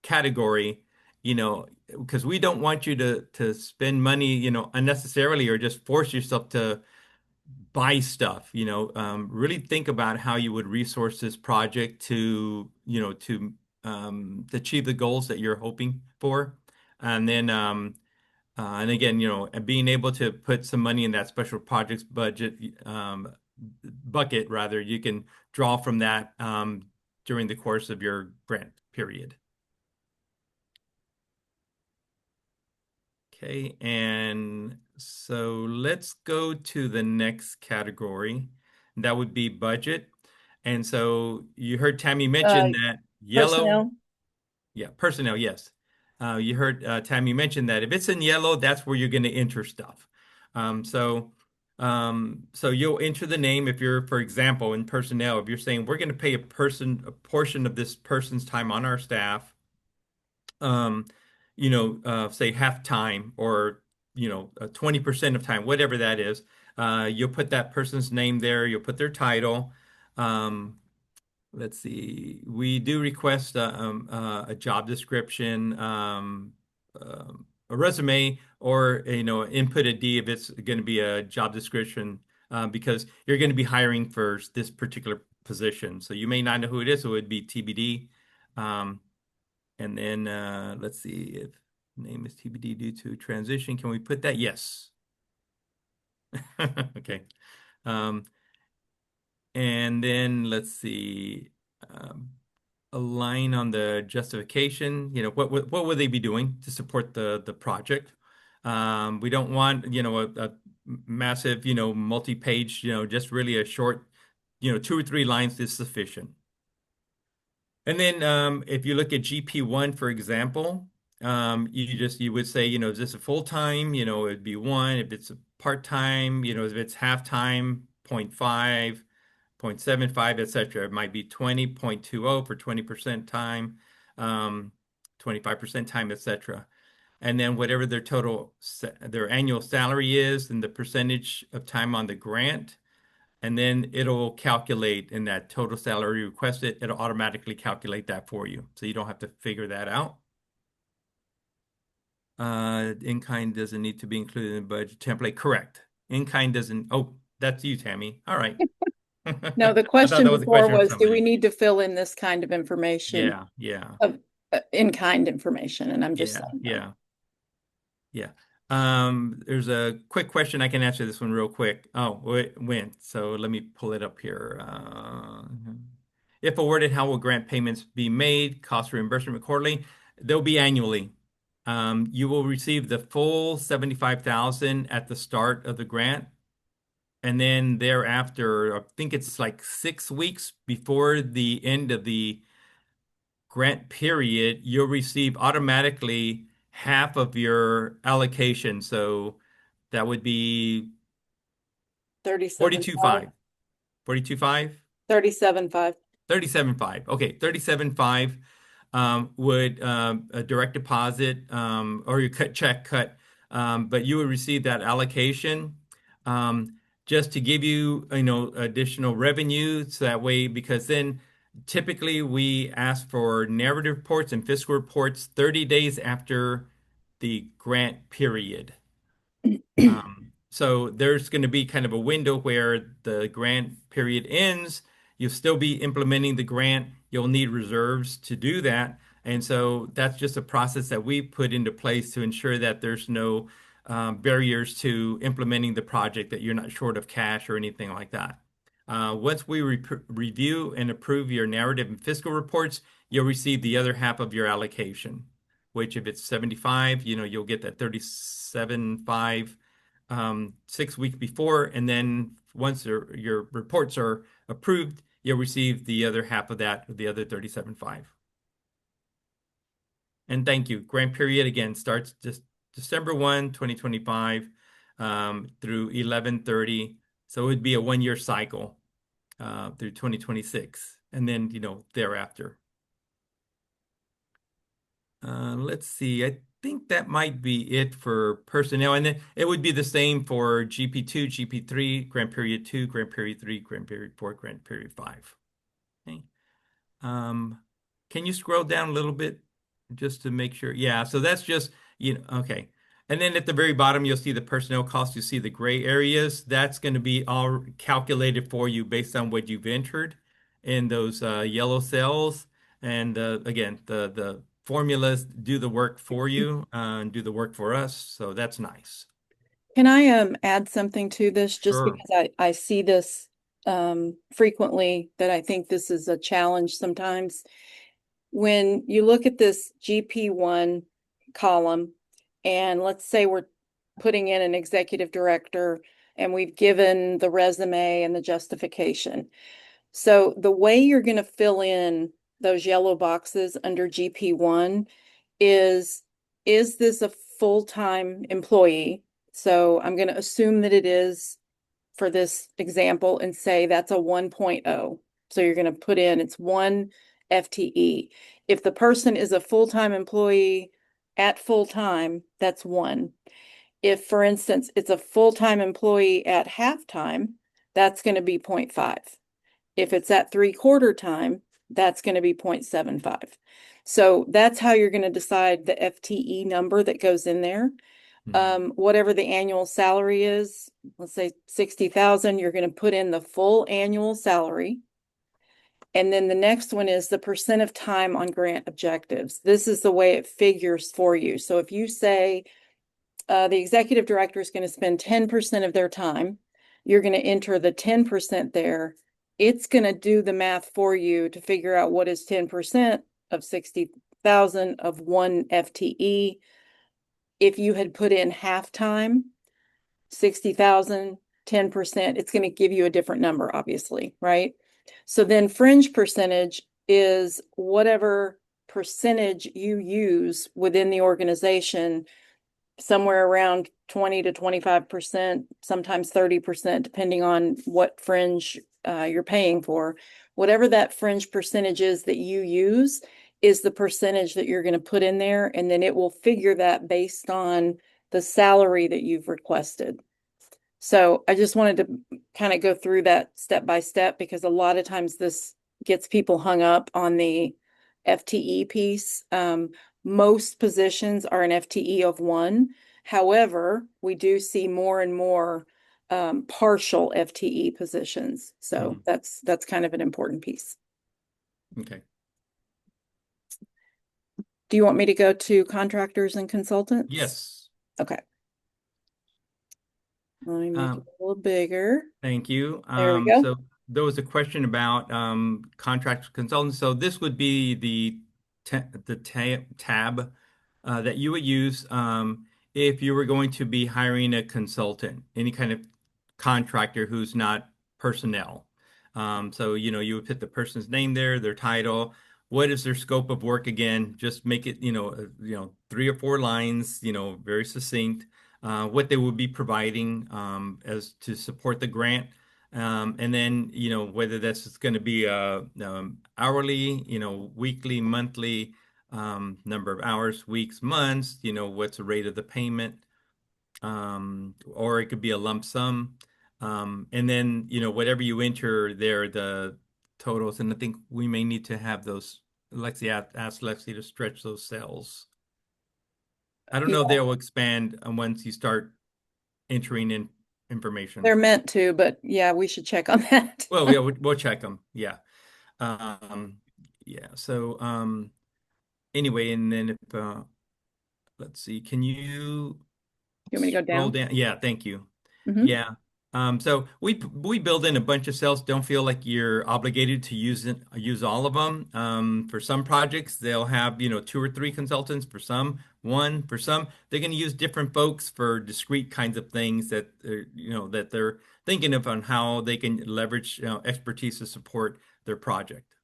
category, because we don't want you to spend money, unnecessarily or just force yourself to buy stuff. Really think about how you would resource this project to achieve the goals that you're hoping for. And then, and again, being able to put some money in that special projects budget bucket, rather, you can draw from that during the course of your grant period. Okay, and so let's go to the next category. That would be budget. And so you heard Tammy mention that yellow. Personnel. Yeah, personnel, yes. You heard Tammy mention that if it's in yellow, that's where you're going to enter stuff. So you'll enter the name if you're, for example, in personnel, if you're saying we're going to pay a portion of this person's time on our staff, say half time or 20% of time, whatever that is. You'll put that person's name there. You'll put their title. Let's see. We do request a job description, a resume, or input a D if it's going to be a job description, because you're going to be hiring for this particular position. So you may not know who it is, so it would be TBD. Um, and then let's see if name is TBD due to transition. Can we put that? Yes. Okay. Um, and then let's see. Um, a line on the justification. What would they be doing to support the project? We don't want a massive multi-page, just really a short 2 or 3 lines is sufficient. And then if you look at GP1, for example, you would say, is this a full time? It'd be 1. If it's a part time, if it's half time, 0.5, 0.75, etc. It might be 20.20 for 20% time, 25% time, etc. And then whatever their annual salary is and the percentage of time on the grant, and then it'll calculate in that total salary requested, it'll automatically calculate that for you. So you don't have to figure that out. In-kind doesn't need to be included in the budget template. Correct. In-kind doesn't. Oh, that's you, Tammy. All right. No, the I thought question that was a before question from was, do we somebody. need to fill in this kind of information Yeah, yeah, of in-kind information? And I'm just yeah, saying no. yeah. Yeah. There's a quick question. I can answer this one real quick. Oh, when? So let me pull it up here. If awarded, how will grant payments be made? Cost reimbursement quarterly? They'll be annually. You will receive the full 75,000 at the start of the grant, and then thereafter, I think it's like 6 weeks before the end of the grant period, you'll receive automatically half of your allocation. So that would be 37.5, 42.5. 42.5? 37.5. 37.5. Okay, 37.5 would a direct deposit or your cut, but you would receive that allocation just to give you, additional revenue. So that way, because then typically we ask for narrative reports and fiscal reports 30 days after the grant period. So there's going to be kind of a window where the grant period ends. You'll still be implementing the grant. You'll need reserves to do that. And so that's just a process that we put into place to ensure that there's no barriers to implementing the project, that you're not short of cash or anything like that. Once we review and approve your narrative and fiscal reports, you'll receive the other half of your allocation, which if it's 75, you'll get that 37.5 6 weeks before, and then once your reports are approved, you'll receive the other half of that, the other 37.5. And thank you. Grant period again starts just December 1, 2025 through 11/30. So it would be a 1-year cycle through 2026, and then thereafter. Let's see. I think that might be it for personnel. And then it would be the same for GP2, GP3, grant period 2, grant period 3, grant period 4, grant period 5. Okay. Um, can you scroll down a little bit just to make sure? Yeah, so that's just, okay. And then at the very bottom, you'll see the personnel costs. You see the gray areas. That's going to be all calculated for you based on what you've entered in those yellow cells. And again, the formulas do the work for you and do the work for us. So that's nice. Can I add something to this just Sure. because I see this frequently, that I think this is a challenge sometimes. When you look at this GP1 column, and let's say we're putting in an executive director and we've given the resume and the justification. So the way you're going to fill in those yellow boxes under GP1 is this a full-time employee? So I'm going to assume that it is for this example and say that's a 1.0. So you're going to put in it's 1 FTE. If the person is a full-time employee at full-time, that's 1. If, for instance, it's a full-time employee at half-time, that's going to be 0.5. If it's at 3/4 time, that's going to be 0.75. So that's how you're going to decide the FTE number that goes in there. Whatever the annual salary is, let's say 60,000, you're going to put in the full annual salary. And then the next one is the percent of time on grant objectives. This is the way it figures for you. So if you say the executive director is going to spend 10% of their time, you're going to enter the 10% there. It's going to do the math for you to figure out what is 10% of 60,000 of one FTE. If you had put in half time, 60,000, 10%, it's going to give you a different number, obviously, right? So then fringe percentage is whatever percentage you use within the organization, somewhere around 20 to 25%, sometimes 30%, depending on what fringe you're paying for. Whatever that fringe percentage is that you use is the percentage that you're going to put in there, and then it will figure that based on the salary that you've requested. So I just wanted to kind of go through that step by step, because a lot of times this gets people hung up on the FTE piece. Most positions are an FTE of one. However, we do see more and more partial FTE positions. So that's kind of an important piece. Okay. Do you want me to go to contractors and consultants? Yes. Okay. Let me make it a little bigger. Thank you. There we go. So there was a question about contract consultants. So this would be the tab that you would use if you were going to be hiring a consultant, any kind of contractor who's not personnel. So you would put the person's name there, their title. What is their scope of work again? Just make it 3 or 4 lines, very succinct. What they would be providing as to support the grant. And then, whether that's going to be hourly, weekly, monthly, number of hours, weeks, months, what's the rate of the payment, or it could be a lump sum. And then, whatever you enter there, the totals. And I think we may need to have those. Ask Lexi to stretch those cells. I don't know if they'll expand once you start entering in information. They're meant to, but yeah, we should check on that. Well, yeah, we'll check them. Yeah. Yeah. So, anyway, and then if, let's see, can you You want me to go scroll down? down? Yeah, thank you. Mhm. Yeah. So we build in a bunch of cells. Don't feel like you're obligated to use all of them. For some projects, they'll have 2 or 3 consultants. For some, one. For some, they're going to use different folks for discrete kinds of things that they're thinking of on how they can leverage expertise to support their project.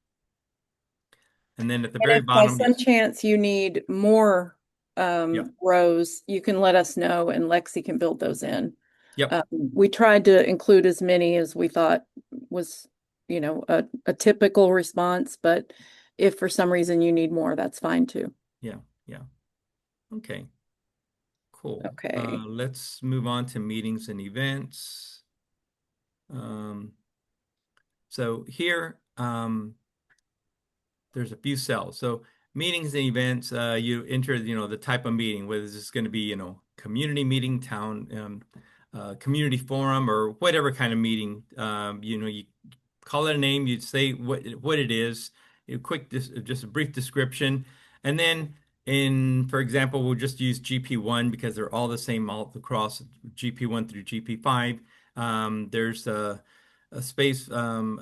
And then at the And very if by bottom, some yes. chance you need more Yep. rows, you can let us know and Lexi can build those in. Yep. We tried to include as many as we thought was, a typical response, but if for some reason you need more, that's fine too. Yeah. Yeah. Okay. Cool. Okay. Let's move on to meetings and events. So here, there's a few cells. So meetings and events, you enter, the type of meeting, whether this is going to be, community meeting, town, community forum, or whatever kind of meeting. You call it a name, you say what it is, just a brief description, and then for example, we'll just use GP1 because they're all the same all across GP1 through GP5. There's a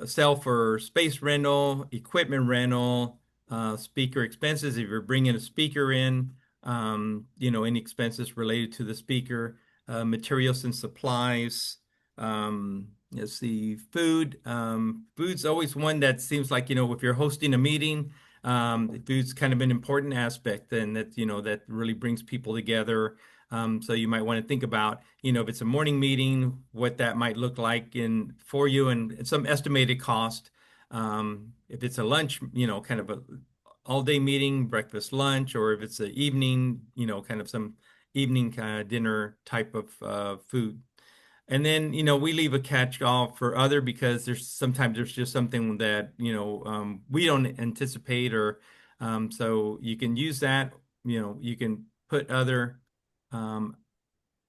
cell for space rental, equipment rental, speaker expenses. If you're bringing a speaker in, any expenses related to the speaker, materials and supplies. Let's see, food. Food's always one that seems like, if you're hosting a meeting, food's kind of an important aspect, and that really brings people together. So you might want to think about, if it's a morning meeting, what that might look like for you and some estimated cost. If it's a lunch, kind of a all day meeting, breakfast, lunch, or if it's an evening, kind of some evening dinner type of food. And then, we leave a catch-all for other because there's just something that, we don't anticipate so you can use that, you can put other,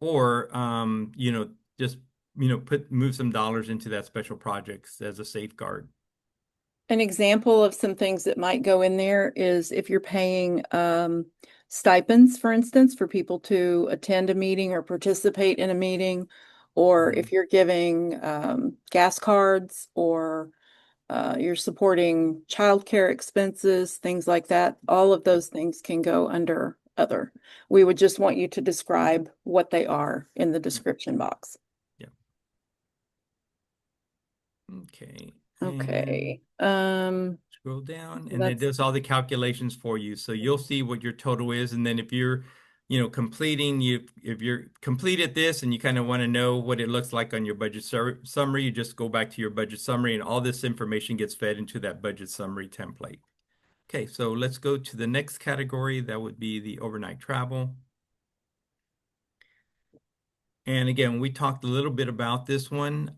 or, just, move some dollars into that special projects as a safeguard. An example of some things that might go in there is if you're paying stipends, for instance, for people to attend a meeting or participate in a meeting, or Mhm. if you're giving gas cards or you're supporting childcare expenses, things like that. All of Yep. those things can go under other. We would just want you to describe what they are in the Yep. description box. Yep. Okay. And Okay. scroll down, and it That's does all the calculations for you. So you'll see what your total is. And then if you're, completing, if you're completed this and you kind of want to know what it looks like on your budget summary, you just go back to your budget summary and all this information gets fed into that budget summary template. Okay, so let's go to the next category. That would be the overnight travel. And again, we talked a little bit about this one.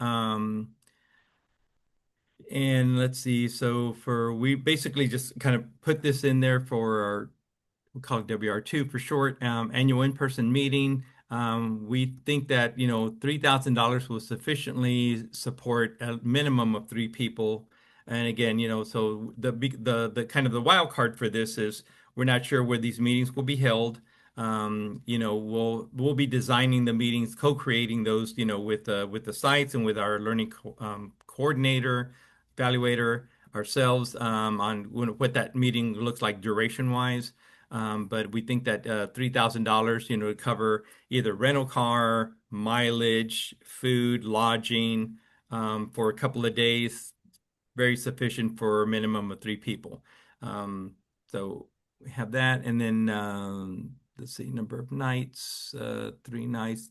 And let's see. So we basically just kind of put this in there for our, we call it WR2 for short, annual in-person meeting. We think that, $3,000 will sufficiently support a minimum of 3 people. And again, so the kind of the wild card for this is we're not sure where these meetings will be held. We'll be designing the meetings, co-creating those, with the sites and with our learning coordinator, evaluator, ourselves, on what that meeting looks like duration wise. But we think that $3,000, to cover either rental car, mileage, food, lodging, for a couple of days, very sufficient for a minimum of 3 people. So we have that, and then let's see, number of nights, 3 nights,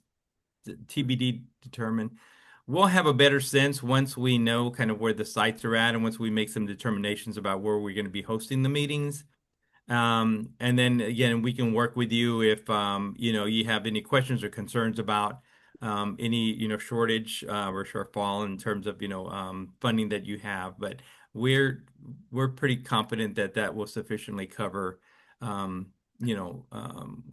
TBD determined. We'll have a better sense once we know kind of where the sites are at and once we make some determinations about where we're going to be hosting the meetings. And then again, we can work with you if you have any questions or concerns about any shortage or shortfall in terms of funding that you have. But we're we're pretty confident that that will sufficiently cover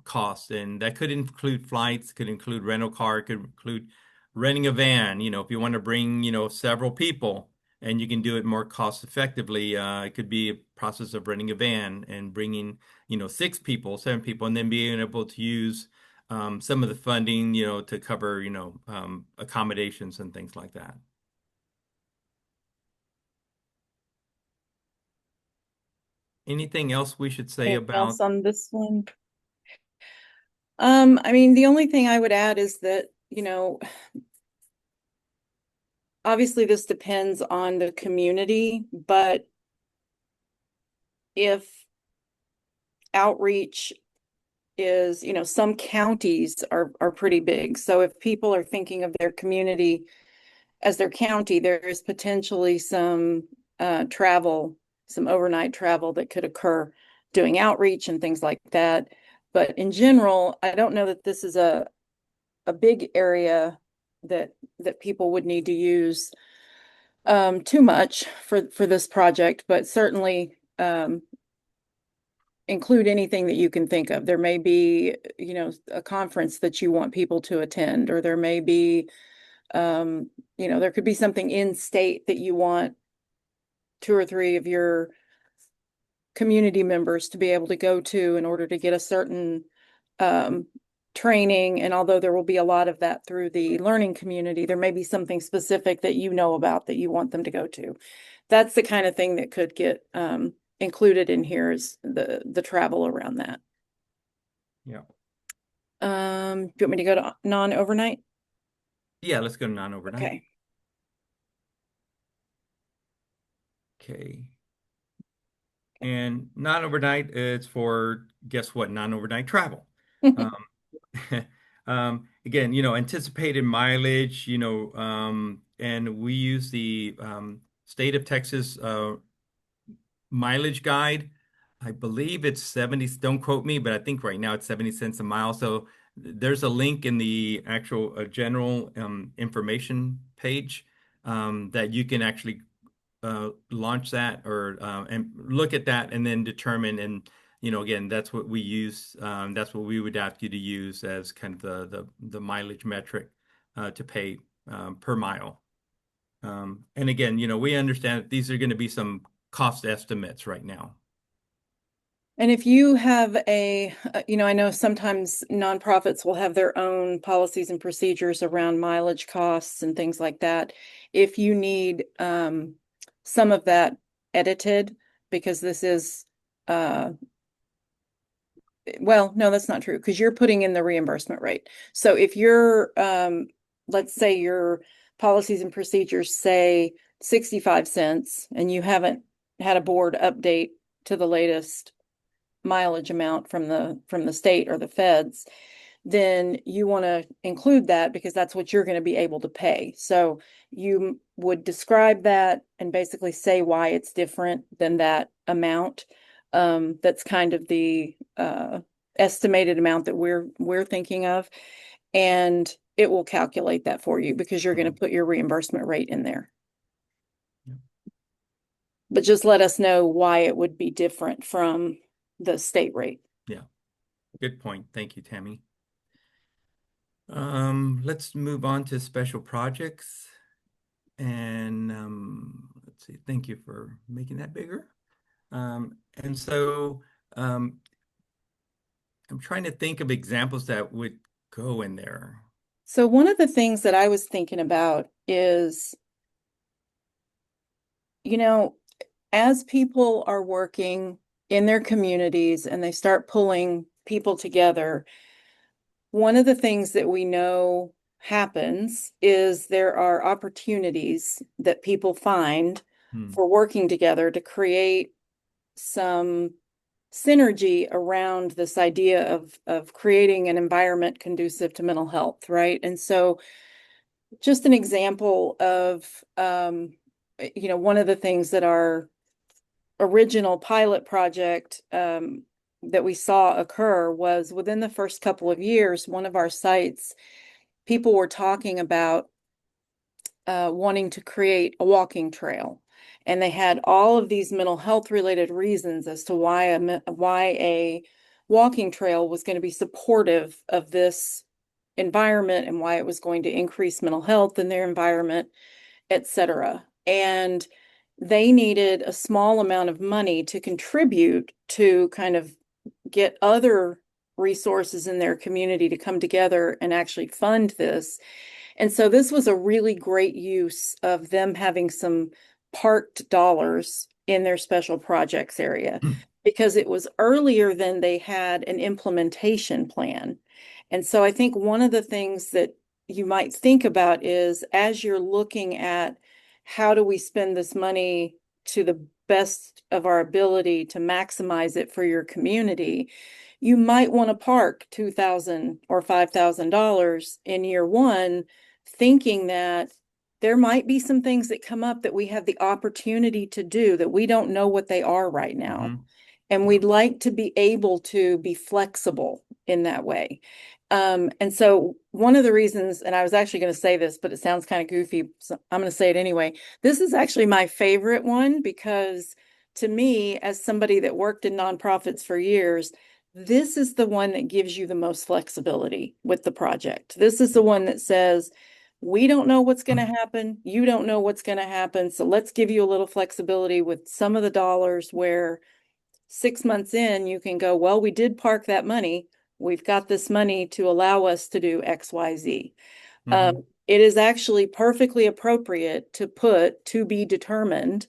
costs, and that could include flights, could include rental car, could include renting a van. If you want to bring several people and you can do it more cost effectively. It could be a process of renting a van and bringing, 6 people, 7 people, and then being able to use some of the funding, to cover, accommodations and things like that. Anything else we should say anything about? else on this one. I mean, the only thing I would add is that, obviously this depends on the community, but if outreach is, some counties are pretty big. So if people are thinking of their community as their county, there is potentially some travel, some overnight travel that could occur doing outreach and things like that. But in general, I don't know that this is a big area that people would need to use too much for this project, but certainly include anything that you can think of. There may be, a conference that you want people to attend, or there may be, there could be something in state that you want 2 or 3 of your community members to be able to go to in order to get a certain um, training. And although there will be a lot of that through the learning community, there may be something specific that you know about that you want them to go to. That's the kind of thing that could get included in here is the travel around that. Yeah. Do you want me to go to non-overnight? Yeah, let's go to non-overnight. Okay. Okay. And non-overnight, it's for, guess what? Non-overnight travel. Um, again, anticipated mileage, and we use the state of Texas mileage guide. I believe it's 70, don't quote me, but I think right now it's 70 cents a mile. So there's a link in the actual general information page that you can actually launch that or and look at that and then determine. And again, that's what we use. That's what we would ask you to use as kind of the mileage metric to pay per mile. And again, we understand that these are going to be some cost estimates right now. And if you have I know sometimes nonprofits will have their own policies and procedures around mileage costs and things like that. If you need some of that edited, because this is, uh, well, no, that's not true, because you're putting in the reimbursement rate. So if let's say your policies and procedures say 65 cents and you haven't had a board update to the latest mileage amount from the state or the feds, then you want to include that because that's what you're going to be able to pay. So you would describe that and basically say why it's different than that amount. That's kind of the estimated amount that we're thinking of, and it will calculate that for you because you're going to put your reimbursement rate in there. Yeah. But just let us know why it would be different from the state rate. Yeah, good point. Thank you, Tammy. Let's move on to special projects. And let's see, thank you for making that bigger. And so I'm trying to think of examples that would go in there. So one of the things that I was thinking about is, as people are working in their communities and they start pulling people together, one of the things that we know happens is there are opportunities that people find Hmm. for working together to create some synergy around this idea of creating an environment conducive to mental health, right? And so just an example of one of the things that our original pilot project that we saw occur was within the first couple of years, one of our sites, people were talking about wanting to create a walking trail. And they had all of these mental health related reasons as to why a walking trail was going to be supportive of this environment and why it was going to increase mental health in their environment, etc. And they needed a small amount of money to contribute to kind of get other resources in their community to come together and actually fund this. And so this was a really great use of them having some parked dollars in their special projects area because it was earlier than they had an implementation plan. And so I think one of the things that you might think about is as you're looking at how do we spend this money to the best of our ability to maximize it for your community, you might want to park $2,000 or $5,000 in year one, thinking that there might be some things that come up that we have the opportunity to do that we don't know what they are right now. Mm-hmm. And we'd like to be able to be flexible in that way. And so one of the reasons, and I was actually going to say this, but it sounds kind of goofy, so I'm going to say it anyway. This is actually my favorite one because to me, as somebody that worked in nonprofits for years, this is the one that gives you the most flexibility with the project. This is the one that says, we don't know what's going to happen. You don't know what's going to happen. So let's give you a little flexibility with some of the dollars where 6 months in, you can go, well, we did park that money. We've got this money to allow us to do X, Y, Z. Mm-hmm. It is actually perfectly appropriate to put to be determined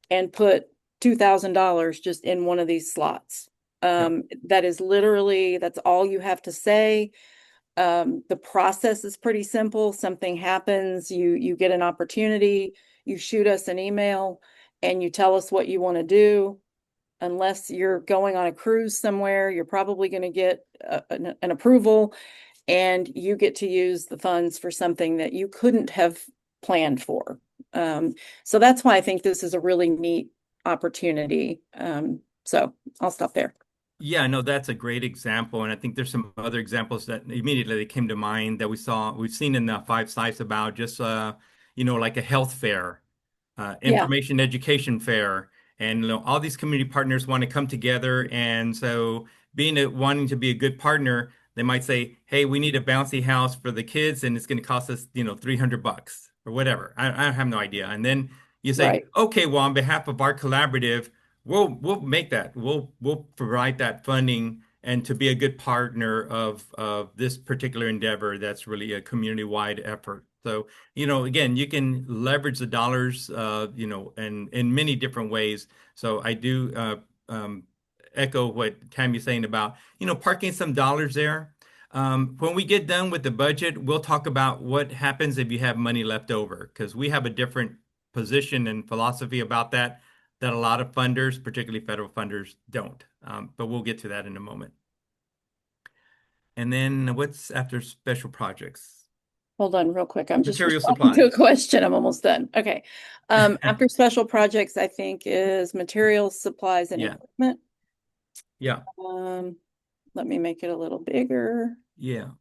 and put $2,000 just in one of these slots. Yeah. That is literally, that's all you have to say. The process is pretty simple. Something happens, you get an opportunity, you shoot us an email and you tell us what you want to do. Unless you're going on a cruise somewhere, you're probably going to get an approval and you get to use the funds for something that you couldn't have planned for. So that's why I think this is a really neat opportunity. So I'll stop there. Yeah, no, that's a great example. And I think there's some other examples that immediately came to mind that we've seen in the five sites about just, like a health fair, Yeah. information education fair. And, all these community partners want to come together. And so wanting to be a good partner, They might say, "Hey, we need a bouncy house for the kids, and it's going to cost us, $300 or whatever." I have no idea. And then you say, Right. "Okay, well, on behalf of our collaborative, we'll make that. We'll provide that funding." And to be a good partner of this particular endeavor, that's really a community-wide effort. So, again, you can leverage the dollars, and in many different ways. So I do echo what Tammy's saying about, parking some dollars there. When we get done with the budget, we'll talk about what happens if you have money left over, because we have a different position and philosophy about that a lot of funders, particularly federal funders, don't. But we'll get to that in a moment. And then what's after special projects? Hold on real quick. I'm just Material responding to a supplies. question. I'm almost done. Okay. After special projects, I think is materials, supplies, and Yeah, equipment. yeah, Um, let me make it a little bigger. yeah,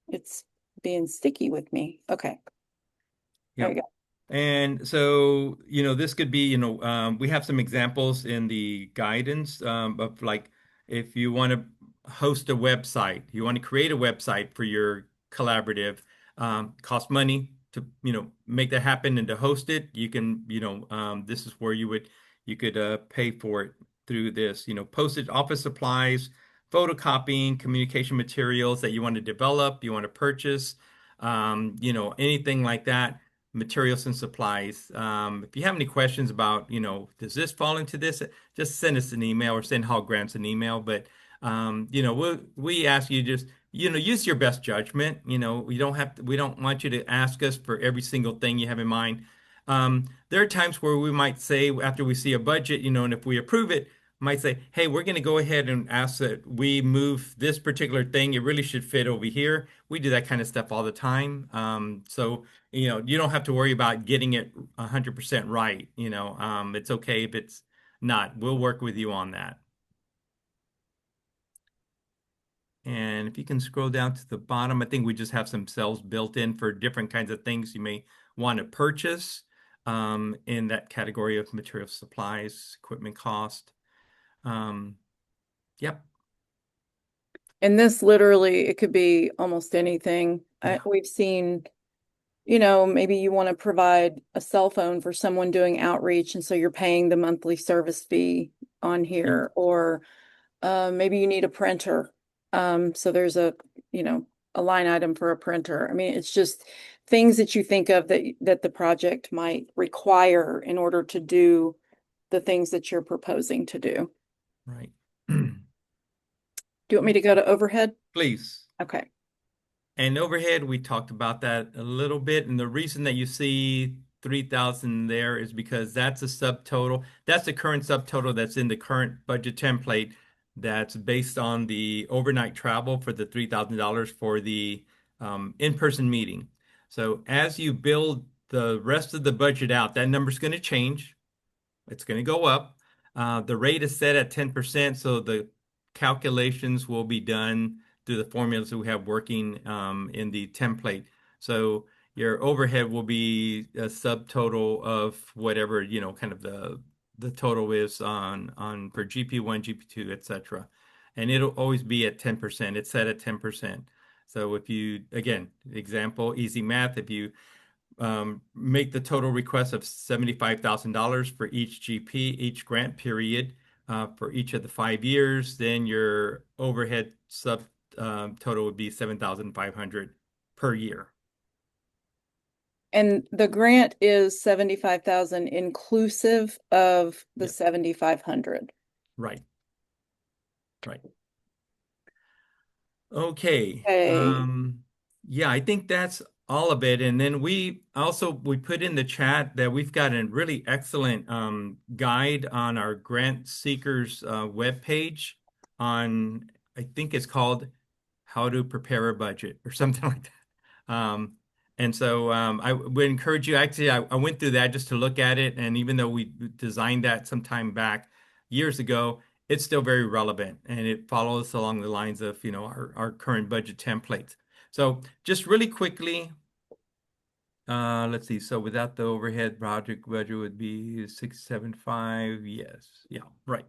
It's being sticky with me. Okay. There yeah. you go. And so, this could be, we have some examples in the guidance of like if you want to host a website, you want to create a website for your collaborative, cost money to, make that happen and to host it. You can, this is where you could pay for it through this, postage, office supplies, photocopying, communication materials that you want to develop, you want to purchase, anything like that, materials and supplies. If you have any questions about, does this fall into this, just send us an email or send Hall Grants an email. But, we ask you just, use your best judgment. We don't want you to ask us for every single thing you have in mind. There are times where we might say, after we see a budget, and if we approve it, might say, hey, we're going to go ahead and ask that we move this particular thing. It really should fit over here. We do that kind of stuff all the time. So, you don't have to worry about getting it 100% right. It's okay if it's not. We'll work with you on that. And if you can scroll down to the bottom, I think we just have some cells built in for different kinds of things you may want to purchase in that category of material supplies, equipment cost. Um, yep. And this literally, it could be almost anything. Yeah. We've seen, maybe you want to provide a cell phone for someone doing outreach, and so you're paying the monthly service fee on Yeah. here, or maybe you need a printer. So there's a line item for a printer. I mean, it's just things that you think of that the project might require in order to do the things that you're proposing to do. Right. Do you want me to go to overhead? Please. Okay. And overhead, we talked about that a little bit. And the reason that you see 3,000 there is because that's a subtotal. That's the current subtotal that's in the current budget template that's based on the overnight travel for the $3,000 for the in-person meeting. So as you build the rest of the budget out, that number's going to change. It's going to go up. The rate is set at 10%, so the calculations will be done through the formulas that we have working in the template. So your overhead will be a subtotal of whatever, kind of the total is on for GP1, GP2, etc. And it'll always be at 10%. It's set at 10%. So if you, again, example, easy math, if you make the total request of $75,000 for each GP, each grant period, for each of the 5 years, then your overhead sub total would be 7,500 per year. And the grant is 75,000 inclusive of the Yep. 7,500. Right. Right. Okay. Okay. Yeah, I think that's all of it. And then we put in the chat that we've got a really excellent guide on our grant seekers webpage on, I think it's called How to Prepare a Budget or something like that. And so I would encourage you, actually, I went through that just to look at it. And even though we designed that some time back years ago, it's still very relevant and it follows along the lines of, our current budget templates. So just really quickly, let's see. So without the overhead, project budget would be 675. Yes. Yeah, right.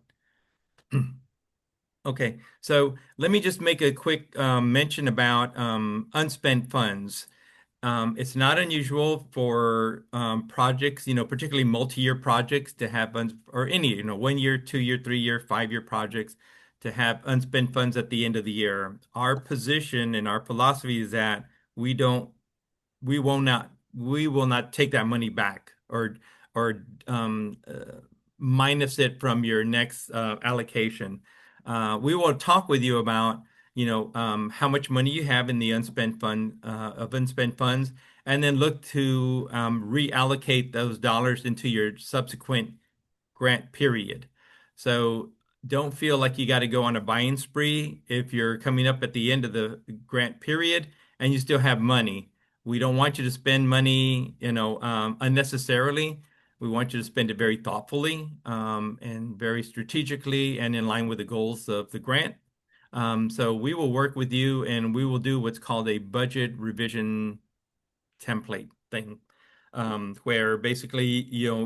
Okay, so let me just make a quick mention about unspent funds. It's not unusual for projects, particularly multi-year projects to have, or any, 1 year, 2 year, 3 year, 5 year projects to have unspent funds at the end of the year. Our position and our philosophy is that we don't we will not take that money back or minus it from your next allocation. We will talk with you about how much money you have in the unspent funds, and then look to reallocate those dollars into your subsequent grant period. So don't feel like you got to go on a buying spree if you're coming up at the end of the grant period and you still have money. We don't want you to spend money, unnecessarily. We want you to spend it very thoughtfully, and very strategically and in line with the goals of the grant. So we will work with you and we will do what's called a budget revision template thing, where basically,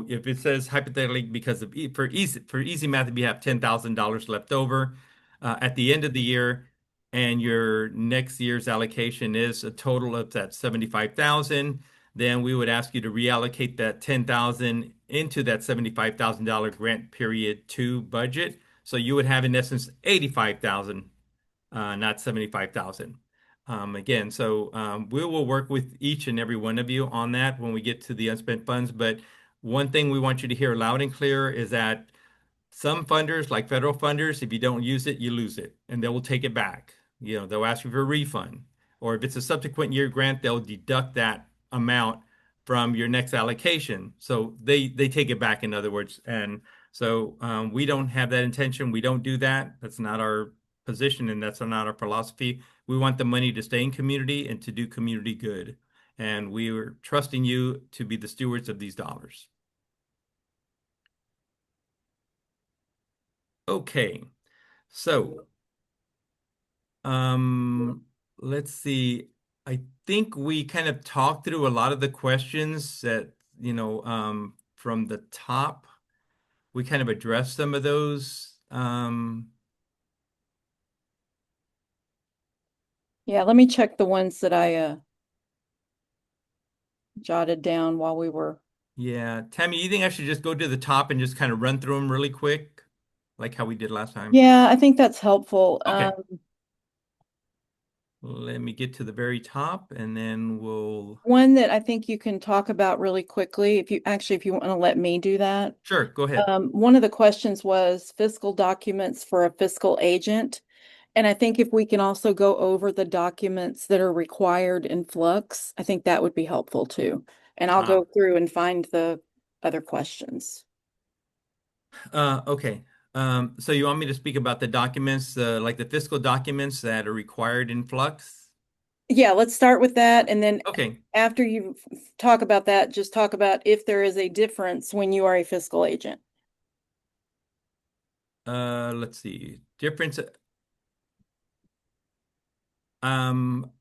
if it says hypothetically, because for easy math, if you have $10,000 left over at the end of the year, and your next year's allocation is a total of that 75,000, then we would ask you to reallocate that 10,000 into that $75,000 grant period to budget. So you would have in essence 85,000, not 75,000. Again, so we will work with each and every one of you on that when we get to the unspent funds. But one thing we want you to hear loud and clear is that some funders, like federal funders, if you don't use it, you lose it, and they will take it back. They'll ask you for a refund, or if it's a subsequent year grant, they'll deduct that amount from your next allocation. So they take it back, in other words. And so we don't have that intention. We don't do that. That's not our position, and that's not our philosophy. We want the money to stay in community and to do community good. And we are trusting you to be the stewards of these dollars. Okay. So, um, let's see. I think we kind of talked through a lot of the questions that, from the top. We kind of addressed some of those. Yeah, let me check the ones that I jotted down while we were. Yeah. Tammy, you think I should just go to the top and just kind of run through them really quick, like how we did last time? Yeah, I think that's helpful. Okay. Let me get to the very top and then we'll. One that I think you can talk about really quickly, if you want to let me do that. Sure, go ahead. One of the questions was fiscal documents for a fiscal agent. And I think if we can also go over the documents that are required in Flux, I think that would be helpful too. And I'll Uh, go through and find the other questions. okay. So you want me to speak about the documents, like the fiscal documents that are required in Flux? Yeah, let's start with that. And then Okay. after you talk about that, just talk about if there is a difference when you are a fiscal agent. Let's see. Difference. Um,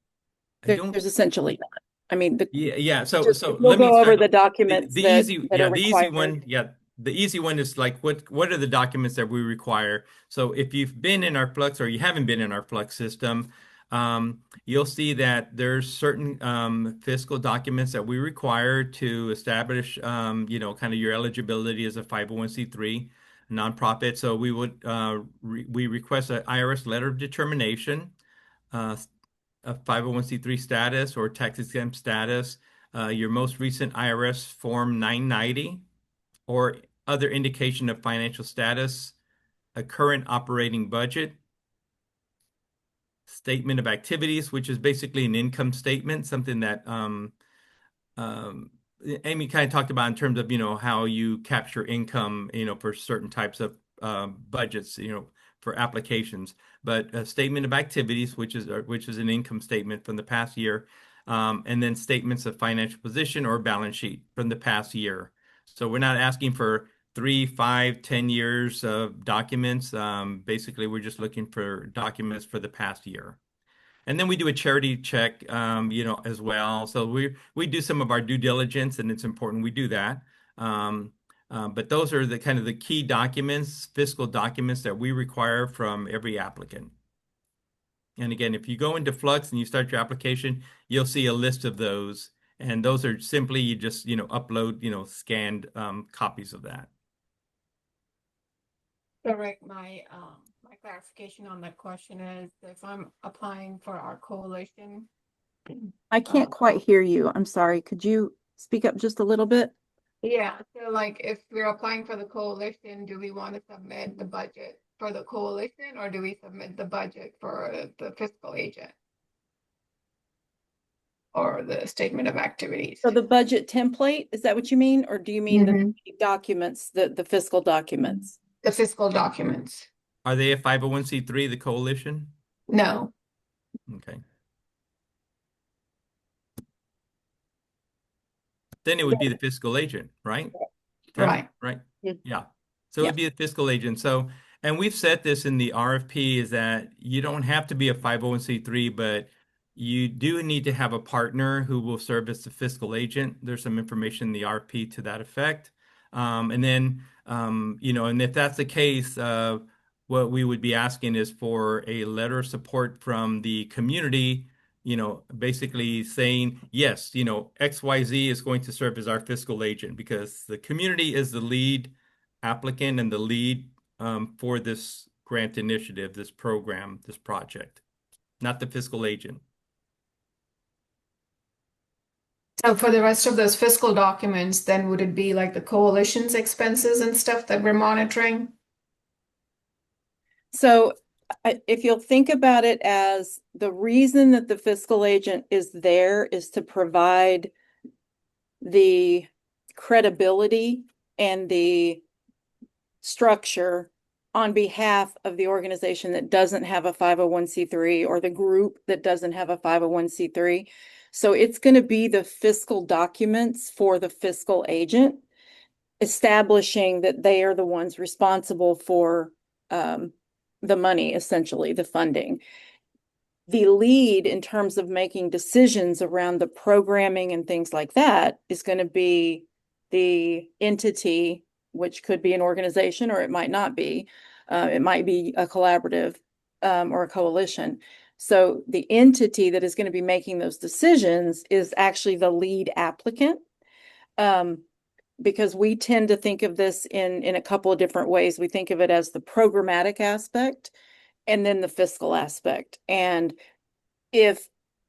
I don't. There's essentially not. I mean, Yeah. So just so we'll let me go over start. the The documents the easy, that are the easy required. one, yeah. The easy one is like what are the documents that we require? So if you've been in our Flux or you haven't been in our Flux system, you'll see that there's certain fiscal documents that we require to establish, kind of your eligibility as a 501(c)(3) nonprofit. So we request an IRS letter of determination, uh, a 501(c)(3) status or tax exempt status, your most recent IRS Form 990, or other indication of financial status, a current operating budget, statement of activities, which is basically an income statement, something that um, Amy kind of talked about in terms of, how you capture income, for certain types of budgets, for applications. But a statement of activities, which is an income statement from the past year, and then statements of financial position or balance sheet from the past year. So we're not asking for 3, 5, 10 years of documents. Basically, we're just looking for documents for the past year. And then we do a charity check, as well. So we do some of our due diligence, and it's important we do that. But those are the kind of the key documents, fiscal documents that we require from every applicant. And again, if you go into Flux and you start your application, you'll see a list of those. And those are simply you just, upload, scanned copies of that. Correct. My clarification on that question is if I'm applying for our coalition. I can't quite hear you. I'm sorry. Could you speak up just a little bit? Yeah, so like if we're applying for the coalition, do we want to submit the budget for the coalition or do we submit the budget for the fiscal agent? Or the statement of activities? So the budget template, is that what you mean? Or do you mean the Mhm. documents, the fiscal documents? The fiscal documents. Are they a 501c3, the coalition? No. Okay. Then it would be the fiscal agent, right? Tammy? Right. Right? Yeah. Yeah. So Yeah. it'd be a fiscal agent. So, and we've said this in the RFP is that you don't have to be a 501c3, but you do need to have a partner who will serve as the fiscal agent. There's some information in the RFP to that effect. And then, and if that's the case, what we would be asking is for a letter of support from the community, basically saying, yes, XYZ is going to serve as our fiscal agent because the community is the lead applicant and the lead for this grant initiative, this program, this project, not the fiscal agent. So for the rest of those fiscal documents, then would it be like the coalition's expenses and stuff that we're monitoring? So if you'll think about it as the reason that the fiscal agent is there is to provide the credibility and the structure on behalf of the organization that doesn't have a 501c3 or the group that doesn't have a 501c3. So it's going to be the fiscal documents for the fiscal agent, establishing that they are the ones responsible for the money, essentially, the funding. The lead in terms of making decisions around the programming and things like that is going to be the entity, which could be an organization or it might not be. It might be a collaborative or a coalition. So the entity that is going to be making those decisions is actually the lead applicant. Because we tend to think of this in a couple of different ways. We think of it as the programmatic aspect and then the fiscal aspect. And if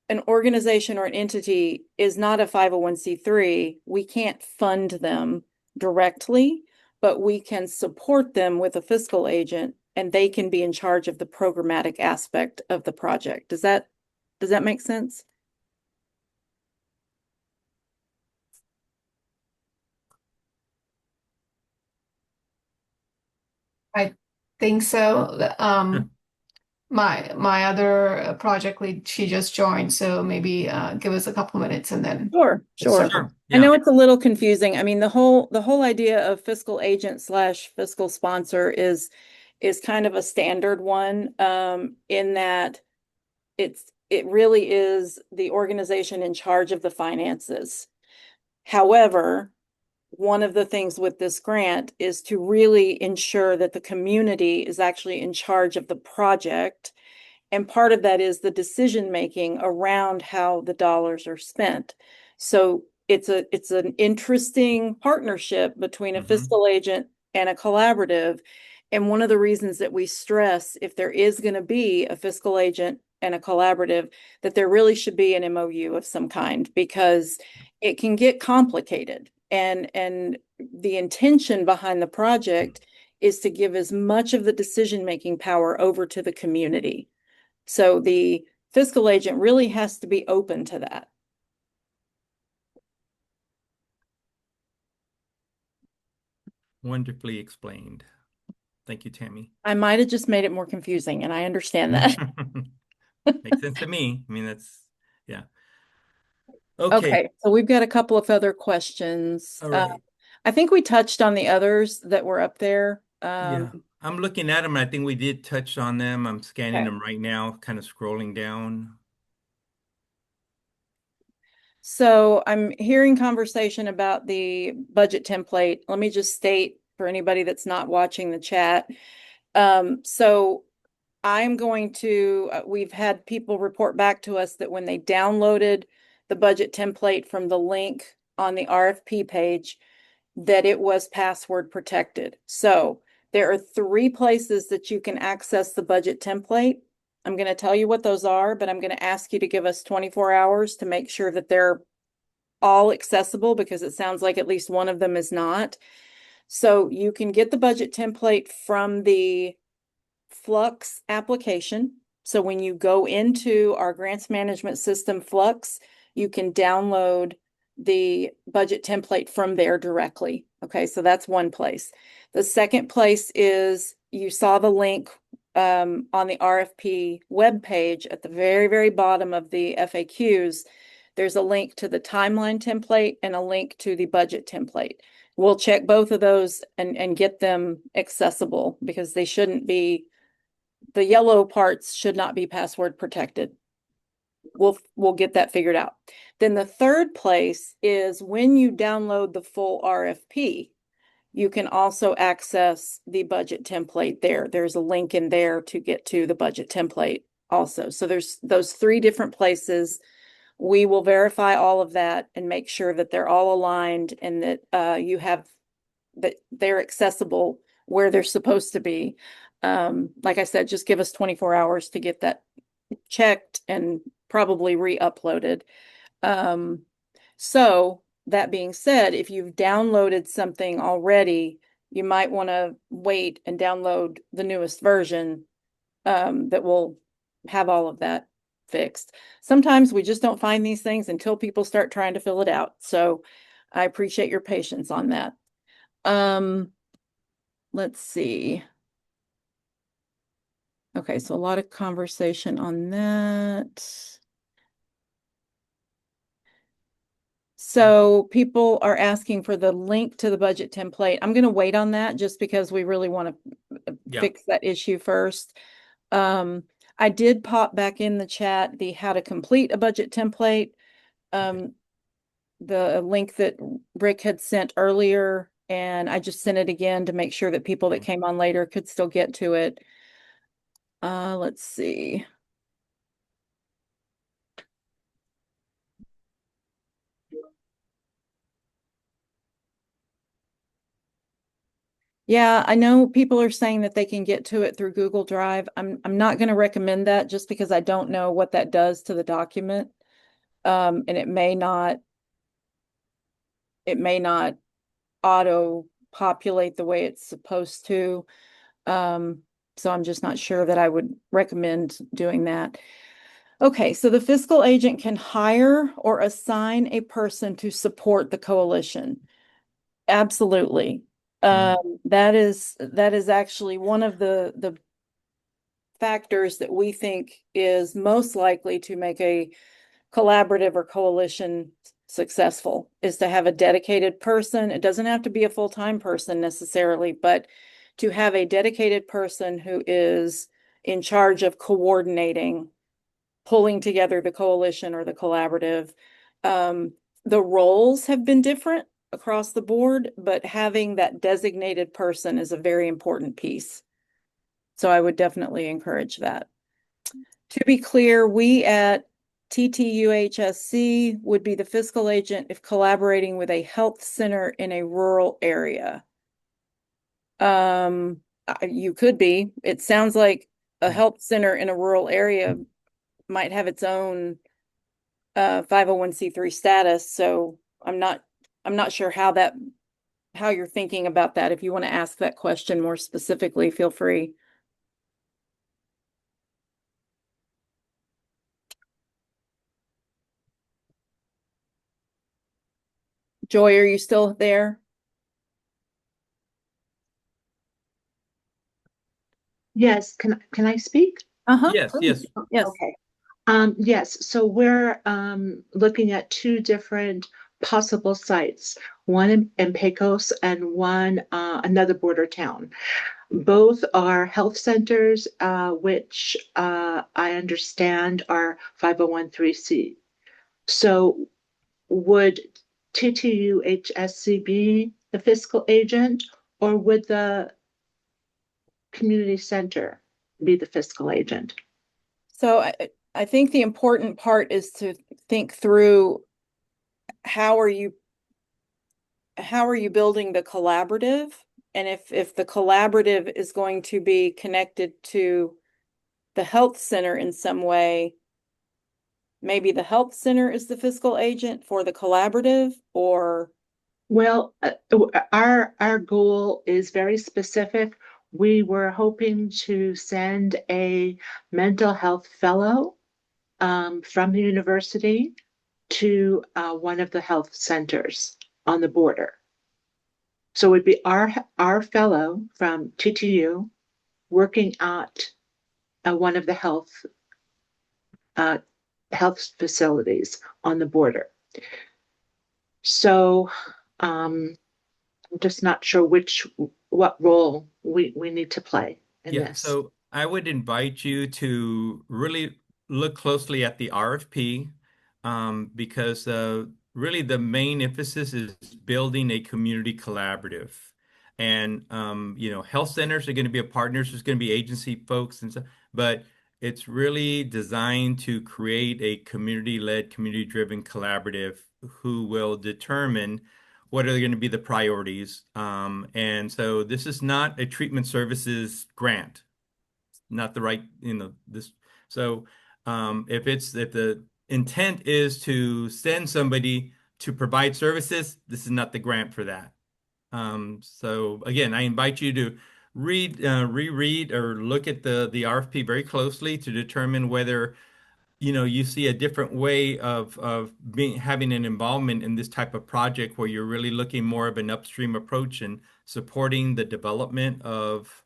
an organization or an entity is not a 501c3, we can't fund them directly, but we can support them with a fiscal agent and they can be in charge of the programmatic aspect of the project. Does that make sense? I think so. My other project lead, she just joined, so maybe give us a couple minutes and then Sure. Sure. I know it's a little confusing. I mean, the whole idea of fiscal agent slash fiscal sponsor is kind of a standard one, in that it really is the organization in charge of the finances. However, one of the things with this grant is to really ensure that the community is actually in charge of the project. And part of that is the decision making around how the dollars are spent. So it's an interesting partnership between a fiscal agent and a collaborative. And one of the reasons that we stress if there is going to be a fiscal agent and a collaborative, that there really should be an MOU of some kind because it can get complicated. And the intention behind the project is to give as much of the decision-making power over to the community. So the fiscal agent really has to be open to that. Wonderfully explained. Thank you, Tammy. I might have just made it more confusing, and I understand that. Makes sense to me. I mean, yeah. Okay, so we've got a couple of other questions. All right. I think we touched on the others that were up there. Yeah, I'm looking at them. And I think we did touch on them. I'm scanning Okay. them right now, kind of scrolling down. So I'm hearing conversation about the budget template. Let me just state for anybody that's not watching the chat. So I'm going to, we've had people report back to us that when they downloaded the budget template from the link on the RFP page, that it was password protected. So there are 3 places that you can access the budget template. I'm going to tell you what those are, but I'm going to ask you to give us 24 hours to make sure that they're all accessible, because it sounds like at least one of them is not. So you can get the budget template from the Flux application. So when you go into our grants management system, Flux, you can download the budget template from there directly. Okay, so that's one place. The second place is, you saw the link on the RFP webpage at the very, very bottom of the FAQs. There's a link to the timeline template and a link to the budget template. We'll check both of those and get them accessible, because they shouldn't be, the yellow parts should not be password protected. We'll get that figured out. Then the third place is when you download the full RFP, you can also access the budget template there. There's a link in there to get to the budget template also. So there's those 3 different places. We will verify all of that and make sure that they're all aligned, and that you have, that they're accessible where they're supposed to be. Like I said, just give us 24 hours to get that checked and probably re-uploaded. So that being said, if you've downloaded something already, you might want to wait and download the newest version that will have all of that fixed. Sometimes we just don't find these things until people start trying to fill it out. So I appreciate your patience on that. Let's see. Okay, so a lot of conversation on that. So people are asking for the link to the budget template. I'm going to wait on that just because we really want to fix that issue first. I did pop back in the chat the how to complete a budget template, the link that Rick had sent earlier, and I just sent it again to make sure that people that came on later could still get to it. Let's see. Yeah, I know people are saying that they can get to it through Google Drive. I'm not going to recommend that, just because I don't know what that does to the document. And it may not auto populate the way it's supposed to. So I'm just not sure that I would recommend doing that. Okay, so the fiscal agent can hire or assign a person to support the coalition. Absolutely. That is actually one of the factors that we think is most likely to make a collaborative or coalition successful, is to have a dedicated person. It doesn't have to be a full-time person necessarily, but to have a dedicated person who is in charge of coordinating, pulling together the coalition or the collaborative. The roles have been different across the board, but having that designated person is a very important piece. So I would definitely encourage that. To be clear, we at TTUHSC would be the fiscal agent if collaborating with a health center in a rural area. You could be. It sounds like a health center in a rural area might have its own 501c3 status. So I'm not sure how you're thinking about that. If you want to ask that question more specifically, feel free. Joy, are you still there? Yes, can I speak? Yes, yes. Yes. Okay. Yes, so we're looking at 2 different possible sites, one in Pecos and one another border town. Both are health centers, which I understand are 501(c)(3). So would TTUHSC be the fiscal agent, or would the community center be the fiscal agent? So I think the important part is to think through how are you building the collaborative? And if the collaborative is going to be connected to the health center in some way, maybe the health center is the fiscal agent for the collaborative, or Well, our goal is very specific. We were hoping to send a mental health fellow from the university to one of the health centers on the border. So it would be our fellow from TTU working at one of the uh, health facilities on the border. So I'm just not sure what role we need to play in Yeah, this. so I would invite you to really look closely at the RFP, because really the main emphasis is building a community collaborative. And health centers are going to be a partners, there's going to be agency folks and stuff, but it's really designed to create a community-led, community-driven collaborative who will determine what are going to be the priorities. And so this is not a treatment services grant, not the right, this. So if the intent is to send somebody to provide services, this is not the grant for that. So again, I invite you to reread or look at the RFP very closely to determine whether you see a different way of having an involvement in this type of project where you're really looking more of an upstream approach and supporting the development of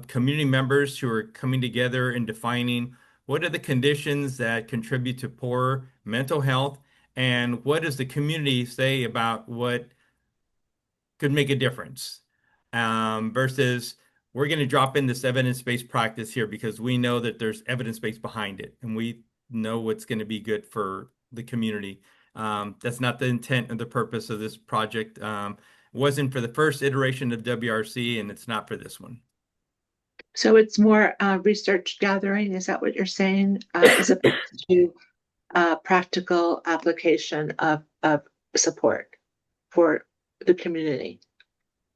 community members who are coming together and defining what are the conditions that contribute to poor mental health, and what does the community say about what could make a difference, versus we're going to drop in this evidence-based practice here because we know that there's evidence-based behind it and we know what's going to be good for the community. That's not the intent of the purpose of this project. Wasn't for the first iteration of WRC, and it's not for this one. So it's more research gathering, is that what you're saying, as opposed to practical application of support for the community?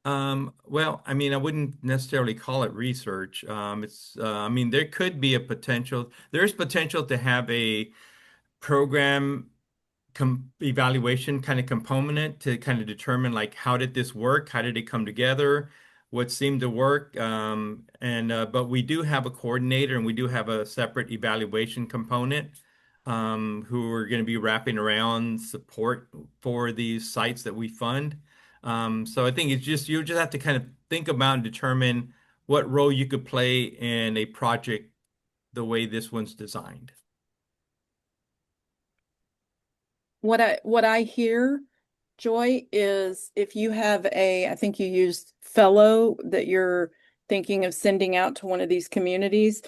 Well, I mean, I wouldn't necessarily call it research. I mean, there's potential to have a program evaluation kind of component to kind of determine like how did this work? How did it come together? What seemed to work? And but we do have a coordinator and we do have a separate evaluation component, who are going to be wrapping around support for these sites that we fund. So I think you just have to kind of think about and determine what role you could play in a project the way this one's designed. what I hear, Joy, is if you have I think you used fellow that you're thinking of sending out to one of these communities,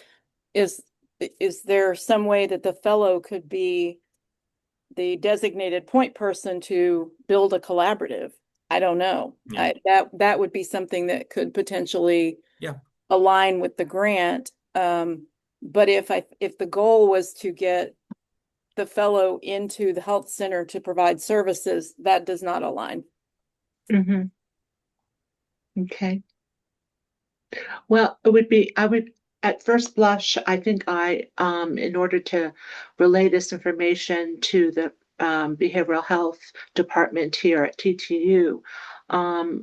is is there some way that the fellow could be the designated point person to build a collaborative? I don't know. Yeah. That would be something that could potentially Yeah. align with the grant. But if the goal was to get the fellow into the health center to provide services, that does not align. Mm-hmm. Okay. Well, I would, at first blush, I think in order to relay this information to the behavioral health department here at TTU,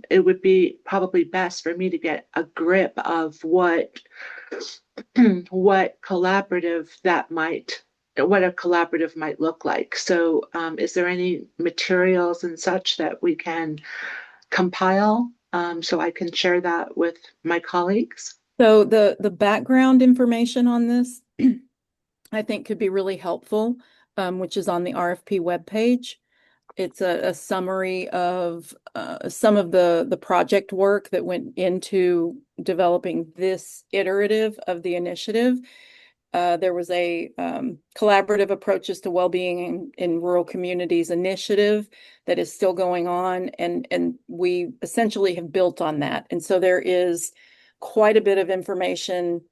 it would be probably best for me to get a grip of what what a collaborative might look like. So, is there any materials and such that we can compile, so I can share that with my colleagues? So the background information on this, I think could be really helpful, which is on the RFP webpage. It's a summary of some of the project work that went into developing this iterative of the initiative. There was a collaborative approaches to well-being in rural communities initiative that is still going on, and we essentially have built on that. And so there is quite a bit of information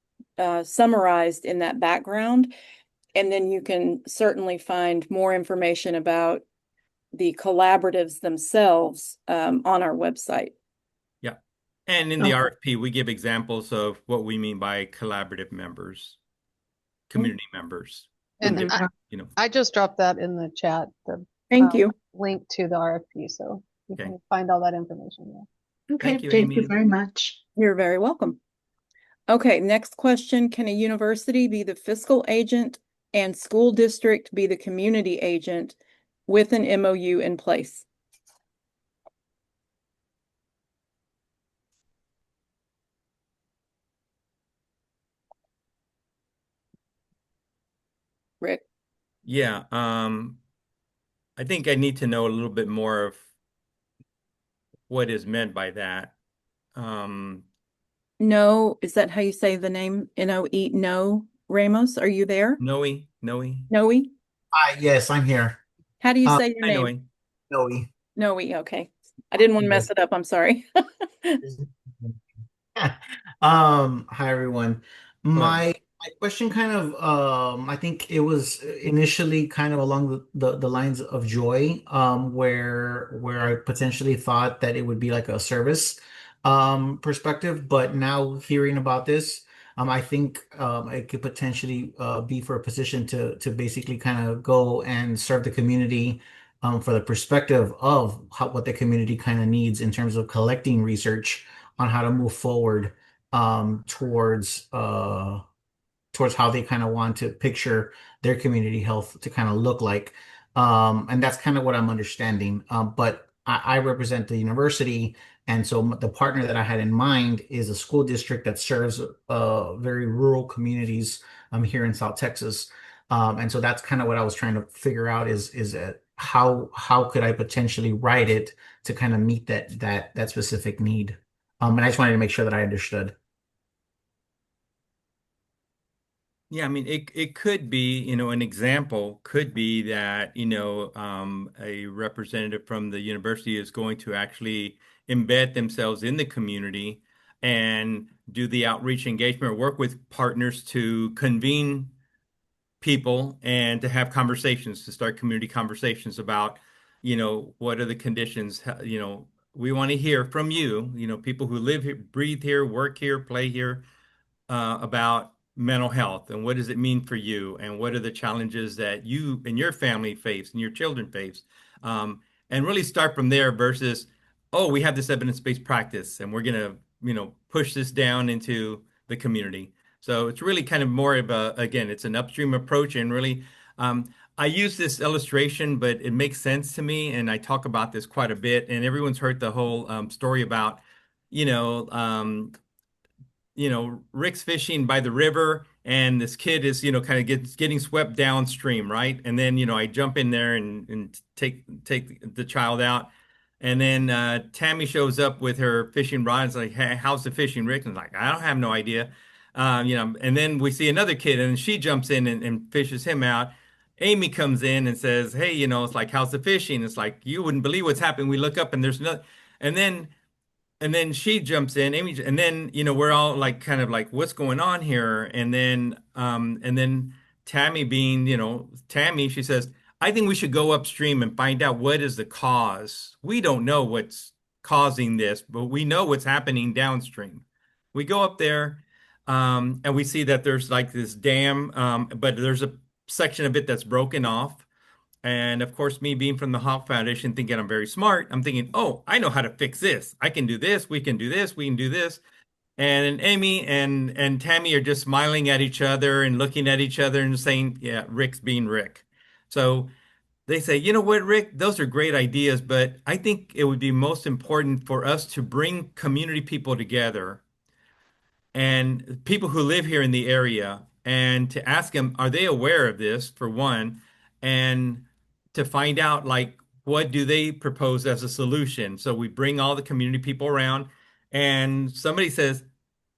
summarized in that background. And then you can certainly find more information about the collaboratives themselves on our website. Yeah. And in the Okay. RFP, we give examples of what we mean by collaborative members, community members in And different, you know. I just dropped that in the chat, the Thank you. link to the RFP, so you Okay. can find all that information there. Okay, Thank you, thank you Amy. very much. You're very welcome. Okay, next question. Can a university be the fiscal agent and school district be the community agent with an MOU in place? Rick? Yeah, I think I need to know a little bit more of what is meant by that. Um, No, is that how you say the name? Noe? No, Ramos, are you there? Noe. Noe? Yes, I'm here. How do you Um, say your Hi, name? Noe. Noe. Noe, okay. I didn't want to mess Yes. it up. I'm sorry. Hi everyone. Hello. My question kind of I think it was initially kind of along the lines of Joy, where I potentially thought that it would be like a service perspective, but now hearing about this, I think it could potentially be for a position to basically kind of go and serve the community for the perspective of what the community kind of needs in terms of collecting research on how to move forward towards towards how they kind of want to picture their community health to kind of look like. And that's kind of what I'm understanding. But I represent the university, and so the partner that I had in mind is a school district that serves very rural communities here in South Texas. And so that's kind of what I was trying to figure out is how could I potentially write it to kind of meet that specific need. And I just wanted to make sure that I understood. Yeah, I mean, it could be, an example could be that, a representative from the university is going to actually embed themselves in the community and do the outreach engagement, work with partners to convene people and to have conversations, to start community conversations about, what are the conditions, we want to hear from you, people who live here, breathe here, work here, play here, about mental health and what does it mean for you and what are the challenges that you and your family face and your children face, and really start from there versus, oh, we have this evidence-based practice and we're going to push this down into the community. So it's really kind of more of a, again, it's an upstream approach, and really, I use this illustration, but it makes sense to me, and I talk about this quite a bit, and everyone's heard the whole story about you know um, Rick's fishing by the river, and this kid is, kind of getting swept downstream, right? And then, I jump in there and take the child out. And then Tammy shows up with her fishing rod. It's like, hey, how's the fishing, Rick? And like, I don't have no idea. And then we see another kid, and she jumps in and fishes him out. Amy comes in and says, hey, it's like, how's the fishing? It's like, you wouldn't believe what's happening. We look up and there's no, and then she jumps in, Amy, and then, we're all like kind of like, what's going on here? And then Tammy being, Tammy, she says, I think we should go upstream and find out what is the cause. We don't know what's causing this, but we know what's happening downstream. We go up there, and we see that there's like this dam, but there's a section of it that's broken off. And of course, me being from the Hawk Foundation, thinking I'm very smart, I'm thinking, oh, I know how to fix this. I can do this. We can do this. We can do this. And Amy and Tammy are just smiling at each other and looking at each other and saying, yeah, Rick's being Rick. So they say, you know what, Rick, those are great ideas, but I think it would be most important for us to bring community people together and people who live here in the area, and to ask them, are they aware of this, for one, and to find out, like, what do they propose as a solution. So we bring all the community people around, and somebody says,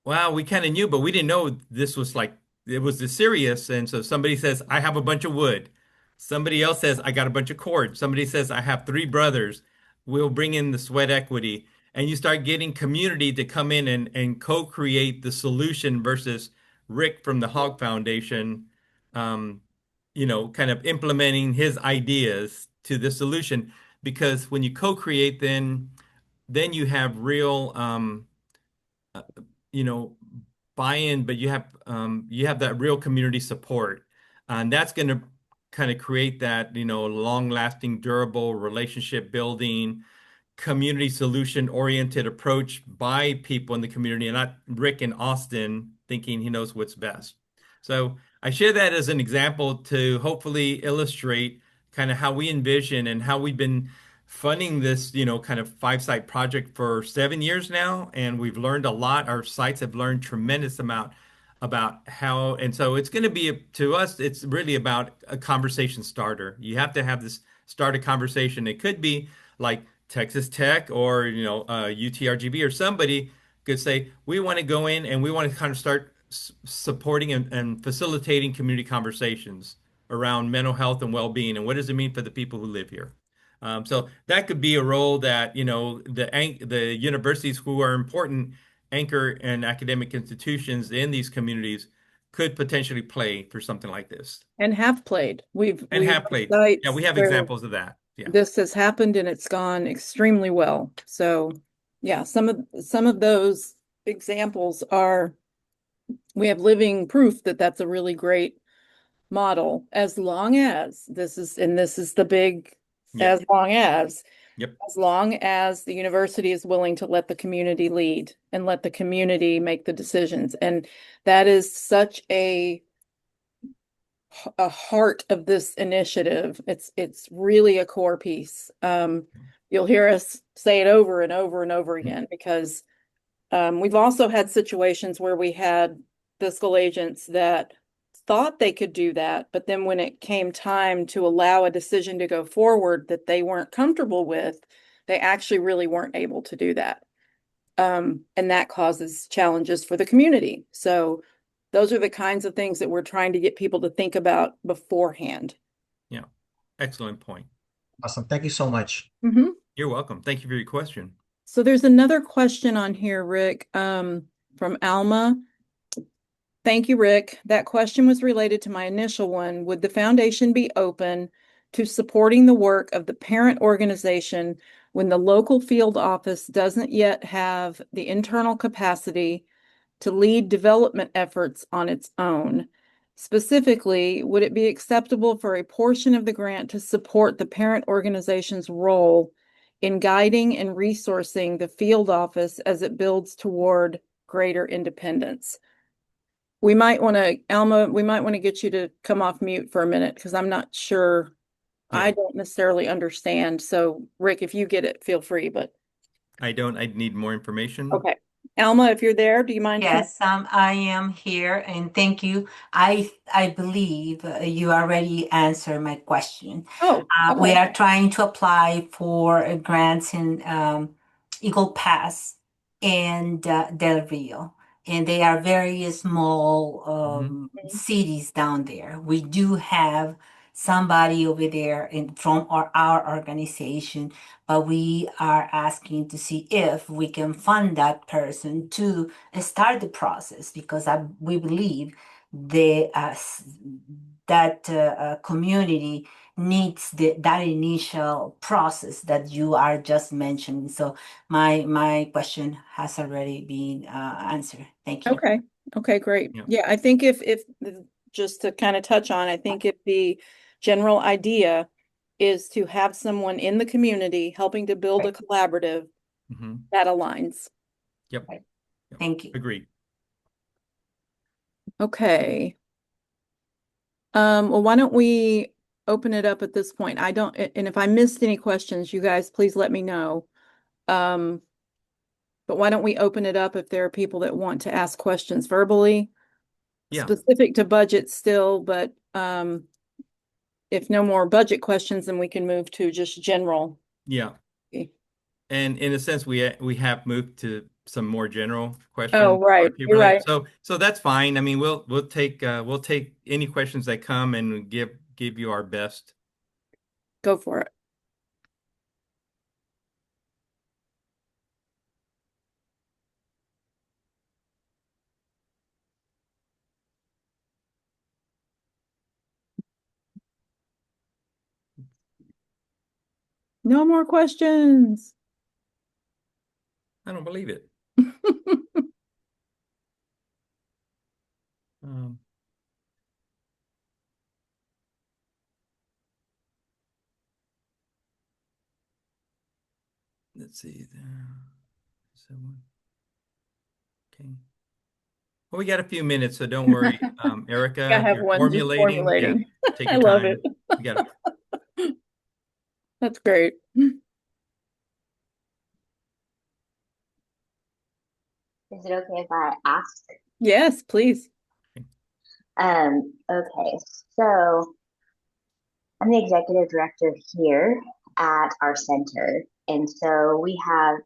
wow, we kind of knew, but we didn't know this was like it was the serious. And so somebody says, I have a bunch of wood. Somebody else says, I got a bunch of cord. Somebody says, I have three brothers. We'll bring in the sweat equity. And you start getting community to come in and co-create the solution versus Rick from the Hog Foundation, um, kind of implementing his ideas to the solution. Because when you co-create, then you have real uh, you know, buy-in, but you have that real community support. And that's going to kind of create that, long-lasting, durable relationship building, community solution oriented approach by people in the community and not Rick in Austin thinking he knows what's best. So I share that as an example to hopefully illustrate kind of how we envision and how we've been funding this, kind of five-site project for 7 years now. And we've learned a lot. Our sites have learned tremendous amount about how, and so it's going to be to us, it's really about a conversation starter. You have to have this start a conversation. It could be like Texas Tech or UTRGV or somebody could say we want to go in and we want to kind of start supporting and facilitating community conversations around mental health and well-being and what does it mean for the people who live here. So that could be a role that the universities who are important anchor and academic institutions in these communities could potentially play for something like this And have played. and We've have played. Yeah, we sites have where examples of that. Yeah. this has happened and it's gone extremely well. So yeah, some of those examples are, we have living proof that that's a really great model, as long as this is the big, Yep. as long Yep. as long as the university is willing to let the community lead and let the community make the decisions. And that is such a heart of this initiative. It's really a core piece. You'll hear us say it over and over and over again because we've also had situations where we had fiscal agents that thought they could do that, but then when it came time to allow a decision to go forward that they weren't comfortable with, they actually really weren't able to do that. And that causes challenges for the community. So those are the kinds of things that we're trying to get people to think about beforehand. Yeah. Excellent point. Awesome. Thank you so much. Mhm. You're welcome. Thank you for your question. So there's another question on here, Rick, from Alma. Thank you, Rick. That question was related to my initial one. Would the foundation be open to supporting the work of the parent organization when the local field office doesn't yet have the internal capacity to lead development efforts on its own? Specifically, would it be acceptable for a portion of the grant to support the parent organization's role in guiding and resourcing the field office as it builds toward greater independence? Alma, we might want to get you to come off mute for a minute because I'm not sure. Yeah. I don't necessarily understand. So, Rick, if you get it, feel free, but I don't. I need more information. okay. Alma, if you're there, do you mind? Yes, I am here, and thank you. I believe you already answered my question. Oh, We okay. are trying to apply for grants in Eagle Pass and Del Rio, and they are very small Mhm. cities down there. We do have somebody over there from our organization, but we are asking to see if we can fund that person to start the process because we believe the that community needs that initial process that you are just mentioning. So my question has already been answered. Thank you. Okay. Okay, great. Yeah. Yeah, I think if just to kind of touch on, I think if the general idea is to have someone in the community helping to build a collaborative, Mhm. that aligns. Yep. Right. Yep. Thank you. Agreed. Okay. Well, why don't we open it up at this point? And if I missed any questions, you guys please let me know. But why don't we open it up if there are people that want to ask questions verbally? Yeah. Specific to budget still, but if no more budget questions, then we can move to just general. Yeah. Okay. And in a sense, we have moved to some more general Oh, questions, right. RFP You're related. right. So that's fine. I mean, we'll take any questions that come and give you our best. Go for it. No more questions. I don't believe it. Um, let's see. Someone. Okay. Well, we got a few minutes, so don't worry. I Erica, if have you're one just formulating, yeah, formulating. take I your love it. time. We got That's great. Is it okay if I ask? Yes, please. Okay, so I'm the executive director here at our center. And so we have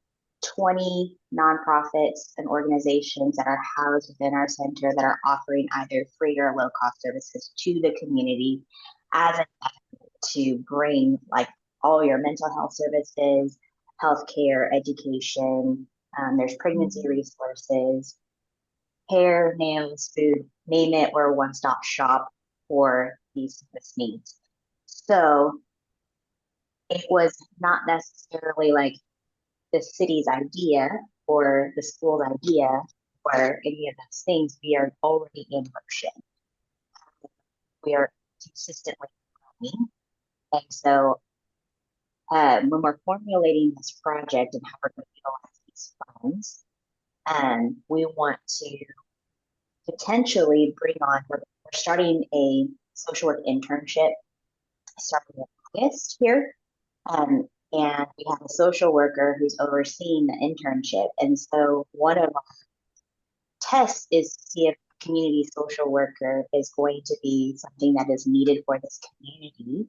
20 nonprofits and organizations that are housed within our center that are offering either free or low cost services to the community as an effort to bring like all your mental health services, healthcare, education. There's pregnancy resources, hair, nails, food, name it, we're a one-stop shop for these service needs. So it was not necessarily like the city's idea or the school's idea or any of those things. We are already in motion. We are consistently growing. And so when we're formulating this project and how we're going to utilize these funds, we want to potentially bring on, we're starting a social work internship starting in August here. And we have a social worker who's overseeing the internship. And so one of our tests is to see if community social worker is going to be something that is needed for this community.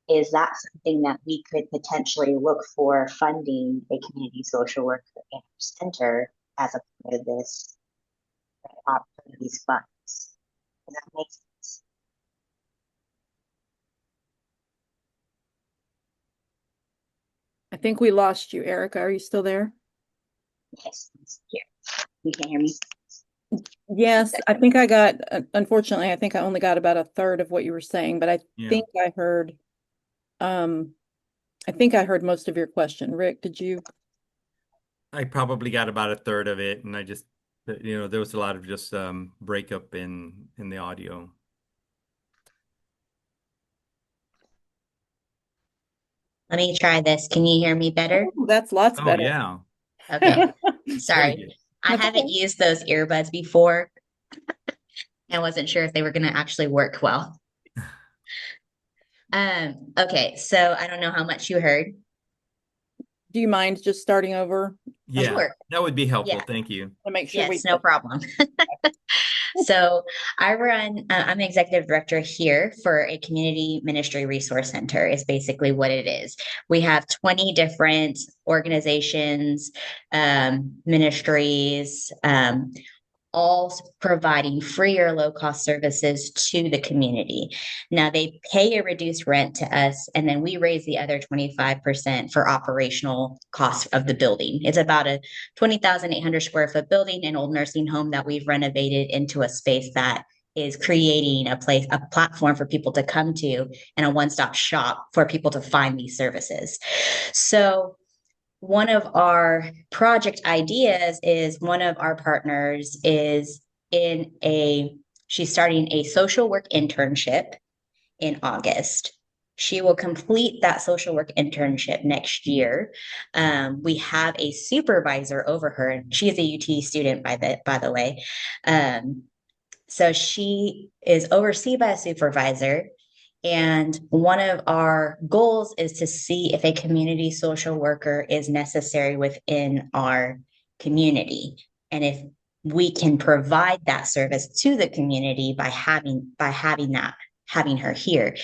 Is that something that we could potentially look for funding a community social worker in our center as a part of this these funds? Does that make sense? I think we lost you, Erica. Are you still there? Yes, here. You can hear me? Yes, I think I got, unfortunately, I think I only got about a third of what you were saying, but yeah. I think I heard most of your question. Rick, did you? I probably got about a third of it, and I just, there was a lot of just breakup in the audio. Let me try this. Can you hear me better? Oh, that's lots Oh better. yeah, Okay. very Sorry. good. I That's haven't okay. used those earbuds before and wasn't sure if they were going to actually work well. Okay, so I don't know how much you heard. Do you mind just starting over? Yeah, Sure. that would be helpful. Yeah. Thank you. To make sure we Yes, no problem. So I'm the executive director here for a community ministry resource center is basically what it is. We have 20 different organizations, ministries, all providing free or low cost services to the community. Now they pay a reduced rent to us, and then we raise the other 25% for operational costs of the building. It's about a 20,800 square foot building, an old nursing home that we've renovated into a space that is creating a platform for people to come to and a one-stop shop for people to find these services. So one of our project ideas is one of our partners is she's starting a social work internship in August. She will complete that social work internship next year. We have a supervisor over her. She is a UT student, by the way. So she is overseen by a supervisor. And one of our goals is to see if a community social worker is necessary within our community. And if we can provide that service to the community by having her here.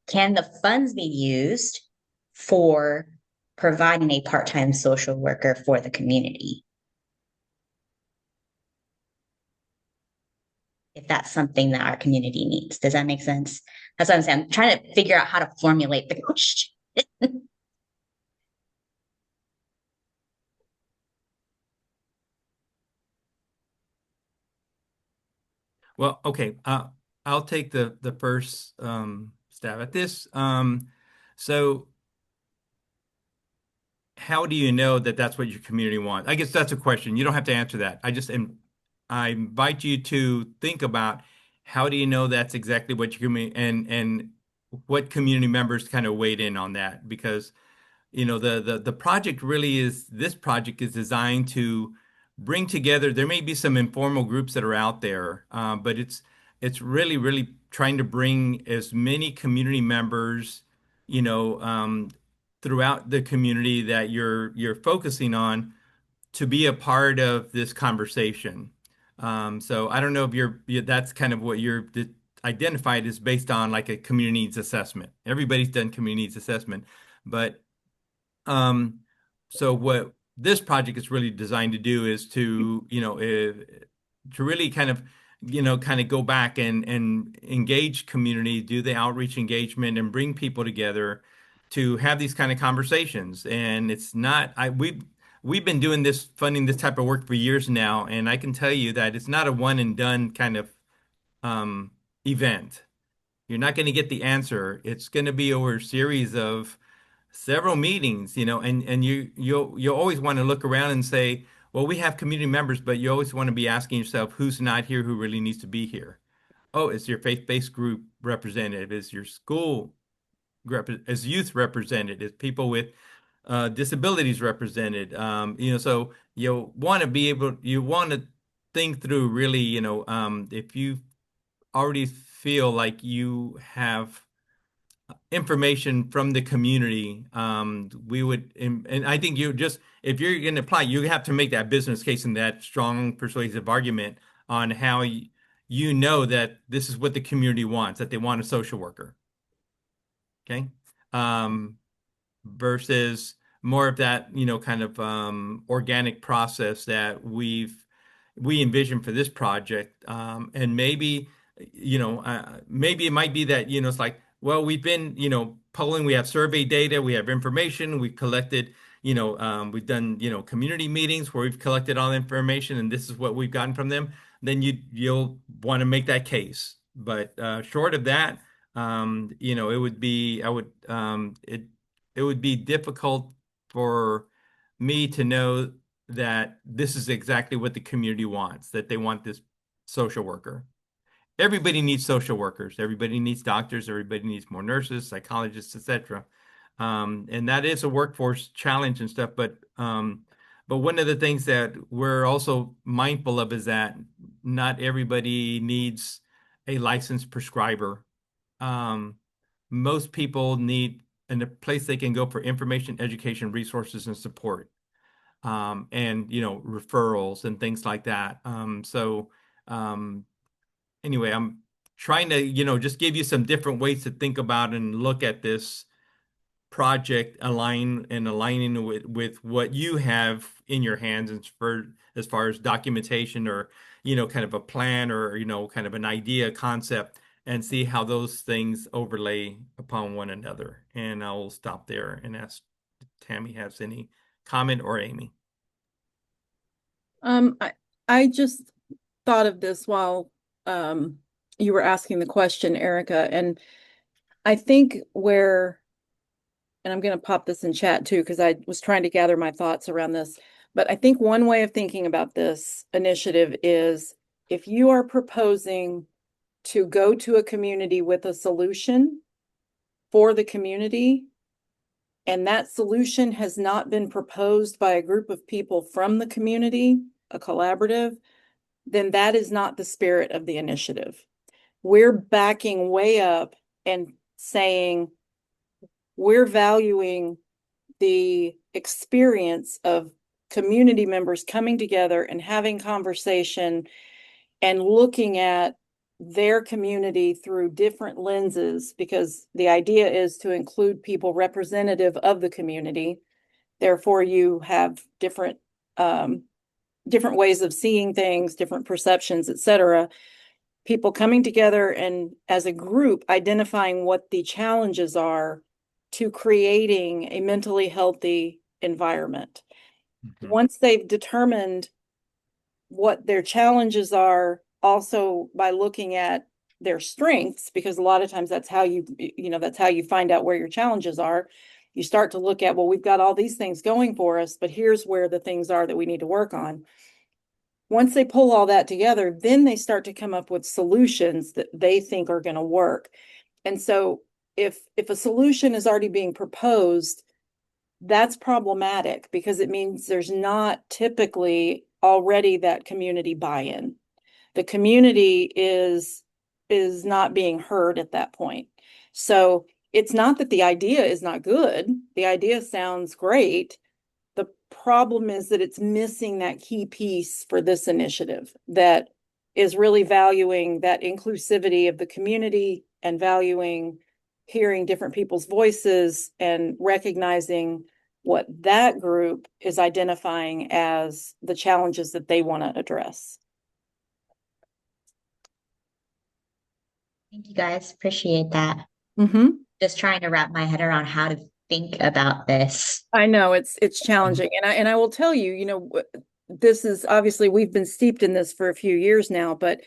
Can the funds be used for providing a part-time social worker for the community? if that's something that our community needs. Does that make sense? That's what I'm saying. I'm trying to figure out how to formulate the question. Well, okay. I'll take the first stab at this. So how do you know that that's what your community wants? I guess that's a question. You don't have to answer that. I invite you to think about how do you know that's exactly what your community and what community members kind of weighed in on that because the project really is this project is designed to bring together. There may be some informal groups that are out there, but it's really trying to bring as many community members, you know, throughout the community that you're focusing on to be a part of this conversation. So I don't know if that's kind of what you're identified as based on like a community needs assessment. Everybody's done community needs assessment, but um, so what this project is really designed to do is to really kind of, kind of go back and engage community, do the outreach engagement and bring people together to have these kind of conversations. And it's not, we've been doing this, funding this type of work for years now, and I can tell you that it's not a one and done kind of um, event. You're not going to get the answer. It's going to be over a series of several meetings, and you'll always want to look around and say, well, we have community members, but you always want to be asking yourself, who's not here, who really needs to be here? Oh, is your faith-based group representative? Is your school is youth represented? Is people with disabilities represented? So you want to think through really, if you already feel like you have information from the community, we would, and I think if you're going to apply, you have to make that business case and that strong persuasive argument on how you know that this is what the community wants, that they want a social worker. Okay. Um, Versus more of that, kind of organic process that we envision for this project. And maybe it might be that, it's like, well, we've been, polling, we have survey data, we have information, we've collected, we've done, community meetings where we've collected all the information and this is what we've gotten from them. Then you'll want to make that case. But short of that, it would be, it would be difficult for me to know that this is exactly what the community wants, that they want this social worker. Everybody needs social workers. Everybody needs doctors. Everybody needs more nurses, psychologists, etc. And that is a workforce challenge and stuff. But one of the things that we're also mindful of is that not everybody needs a licensed prescriber. Um, Most people need a place they can go for information, education, resources, and support, and referrals and things like that. Um, anyway, I'm trying to just give you some different ways to think about and look at this project, aligning with what you have in your hands as far as documentation or kind of a plan or kind of an idea concept and see how those things overlay upon one another. And I'll stop there and ask if Tammy has any comment or Amy. I just thought of this while you were asking the question, Erica, and I think and I'm going to pop this in chat too, because I was trying to gather my thoughts around this. But I think one way of thinking about this initiative is if you are proposing to go to a community with a solution for the community, and that solution has not been proposed by a group of people from the community, a collaborative, then that is not the spirit of the initiative. We're backing way up and saying, we're valuing the experience of community members coming together and having conversation and looking at their community through different lenses, because the idea is to include people representative of the community. Therefore, you have different ways of seeing things, different perceptions, etc. people coming together and as a group identifying what the challenges are to creating a mentally healthy environment. Mhm. Once they've determined what their challenges are, also by looking at their strengths, because a lot of times that's how that's how you find out where your challenges are. You start to look at, well, we've got all these things going for us, but here's where the things are that we need to work on. Once they pull all that together, then they start to come up with solutions that they think are going to work. And so if a solution is already being proposed, that's problematic because it means there's not typically already that community buy-in. The community is not being heard at that point. So it's not that the idea is not good. The idea sounds great. The problem is that it's missing that key piece for this initiative that is really valuing that inclusivity of the community and valuing hearing different people's voices and recognizing what that group is identifying as the challenges that they want to address. Thank you guys. Appreciate that. Mm-hmm. Just trying to wrap my head around how to think about this. I know it's challenging, and I will tell you, this is obviously we've been steeped in this for a few years now, but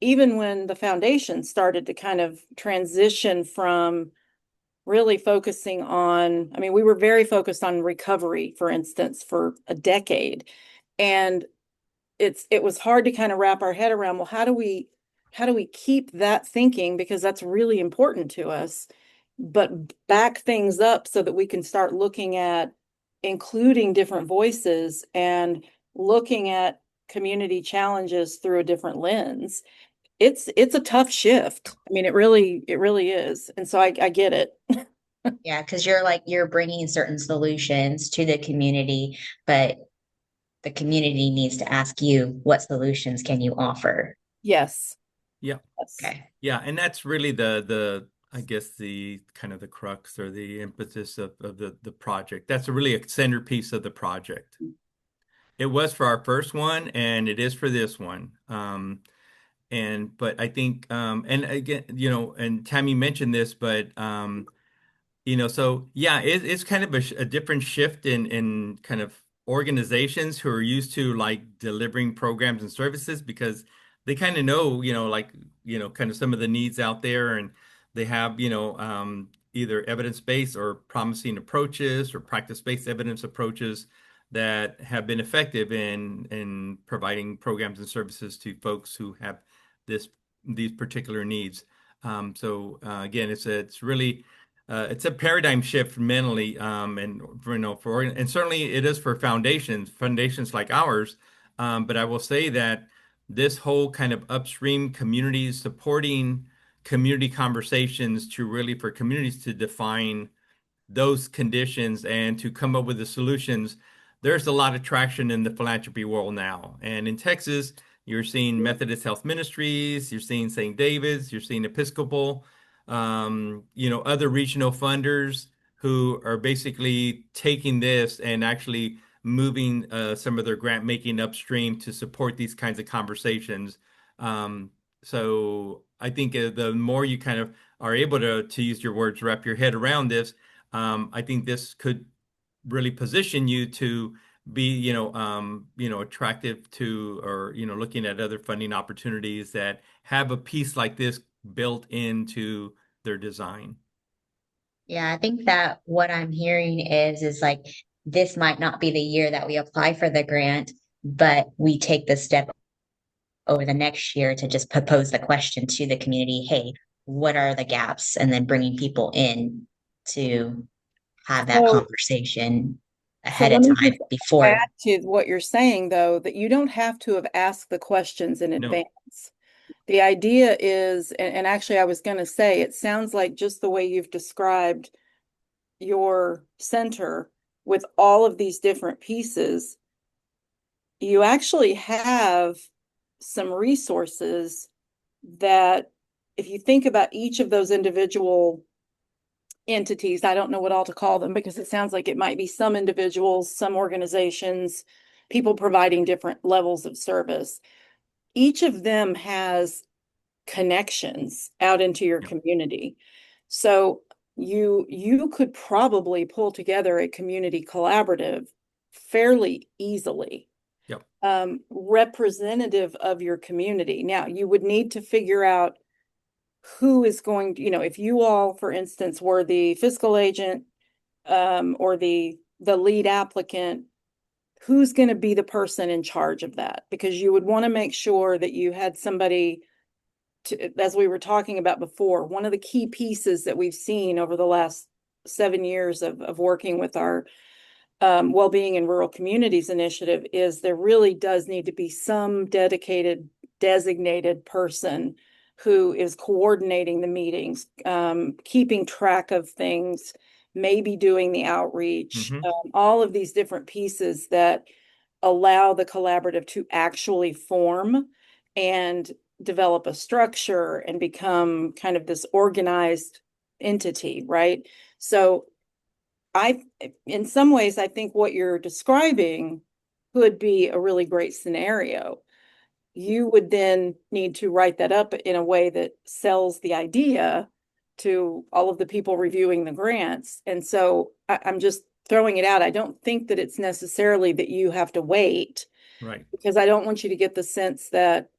even when the foundation started to kind of transition from really focusing on, I mean, we were very focused on recovery, for instance, for a decade, and it was hard to kind of wrap our head around, well, how do we keep that thinking because that's really important to us, but back things up so that we can start looking at including different voices and looking at community challenges through a different lens. It's a tough shift. I mean, it really is. And so I get it. Yeah, because you're bringing certain solutions to the community, but the community needs to ask you, what solutions can you offer? Yes. Yeah. Yes. Okay. Yeah, and that's really the I guess the kind of the crux or the impetus of the project. That's really a centerpiece of the project. It was for our first one, and it is for this one. And but I think and again, and Tammy mentioned this, but so yeah, it's kind of a different shift in kind of organizations who are used to like delivering programs and services because they kind of know, like, kind of some of the needs out there and they have, either evidence-based or promising approaches or practice-based evidence approaches that have been effective in providing programs and services to folks who have this these particular needs. So again, it's really it's a paradigm shift mentally, and and certainly it is for foundations like ours. But I will say that this whole kind of upstream communities supporting community conversations to really for communities to define those conditions and to come up with the solutions, there's a lot of traction in the philanthropy world now. And in Texas, you're seeing Methodist Health Ministries, you're seeing St. David's, you're seeing Episcopal, other regional funders who are basically taking this and actually moving some of their grant making upstream to support these kinds of conversations. So I think the more you kind of are able to use your words, wrap your head around this, I think this could really position you to be, attractive to, or, looking at other funding opportunities that have a piece like this built into their design. Yeah, I think that what I'm hearing is like this might not be the year that we apply for the grant, but we take the step over the next year to just propose the question to the community, hey, what are the gaps? And then bringing people in to have that So, conversation so ahead of let me time just add before. to what you're saying, though, that you don't have to have asked the questions in No. advance. The idea is, and actually I was going to say, it sounds like just the way you've described your center with all of these different pieces, you actually have some resources that if you think about each of those individual entities, I don't know what all to call them because it sounds like it might be some individuals, some organizations, people providing different levels of service. Each of them has connections out into your Yeah. community. So you could probably pull together a community collaborative fairly easily, Yep. representative of your community. Now, you would need to figure out who is going to, if you all, for instance, were the fiscal agent, or the lead applicant, who's going to be the person in charge of that? Because you would want to make sure that you had somebody to, as we were talking about before, one of the key pieces that we've seen over the last 7 years of working with our well-being in rural communities initiative is there really does need to be some dedicated, designated person who is coordinating the meetings, keeping track of things, maybe doing the outreach, Mm-hmm. all of these different pieces that allow the collaborative to actually form and develop a structure and become kind of this organized entity, right? So I, in some ways, I think what you're describing could be a really great scenario. You would then need to write that up in a way that sells the idea to all of the people reviewing the grants. And so I'm just throwing it out. I don't think that it's necessarily that you have to wait, Right. because I don't want you to get the sense that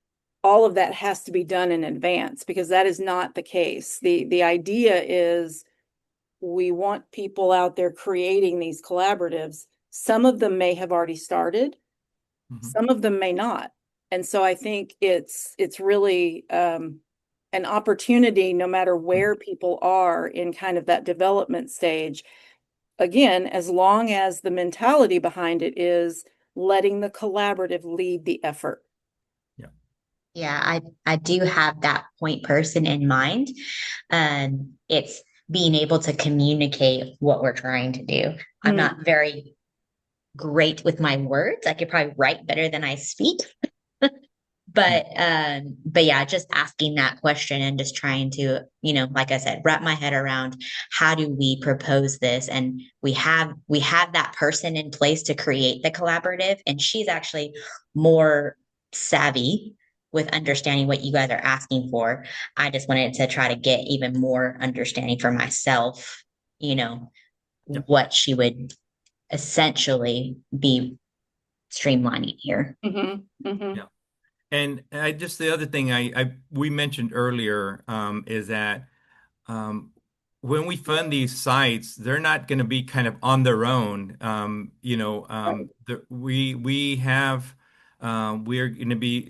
all of that has to be done in advance, because that is not the case. The idea is we want people out there creating these collaboratives. Some of them may have already started, Mm-hmm. some of them may not. And so I think it's really an opportunity, no matter where people are in kind of that development stage. Again, as long as the mentality behind it is letting the collaborative lead the effort. Yeah. Yeah, I do have that point person in mind. It's being able to communicate what we're trying to do. I'm Mm. not very great with my words. I could probably write better than I speak. But yeah, just asking that question and just trying to, like I said, wrap my head around how do we propose this? And we have that person in place to create the collaborative, and she's actually more savvy with understanding what you guys are asking for. I just wanted to try to get even more understanding for myself, Yep. what she would essentially be streamlining here. Mm-hmm. Mm-hmm. Yeah. And I just the other thing we mentioned earlier is that um, when we fund these sites, they're not going to be kind of on their own. Right. We have we're going to be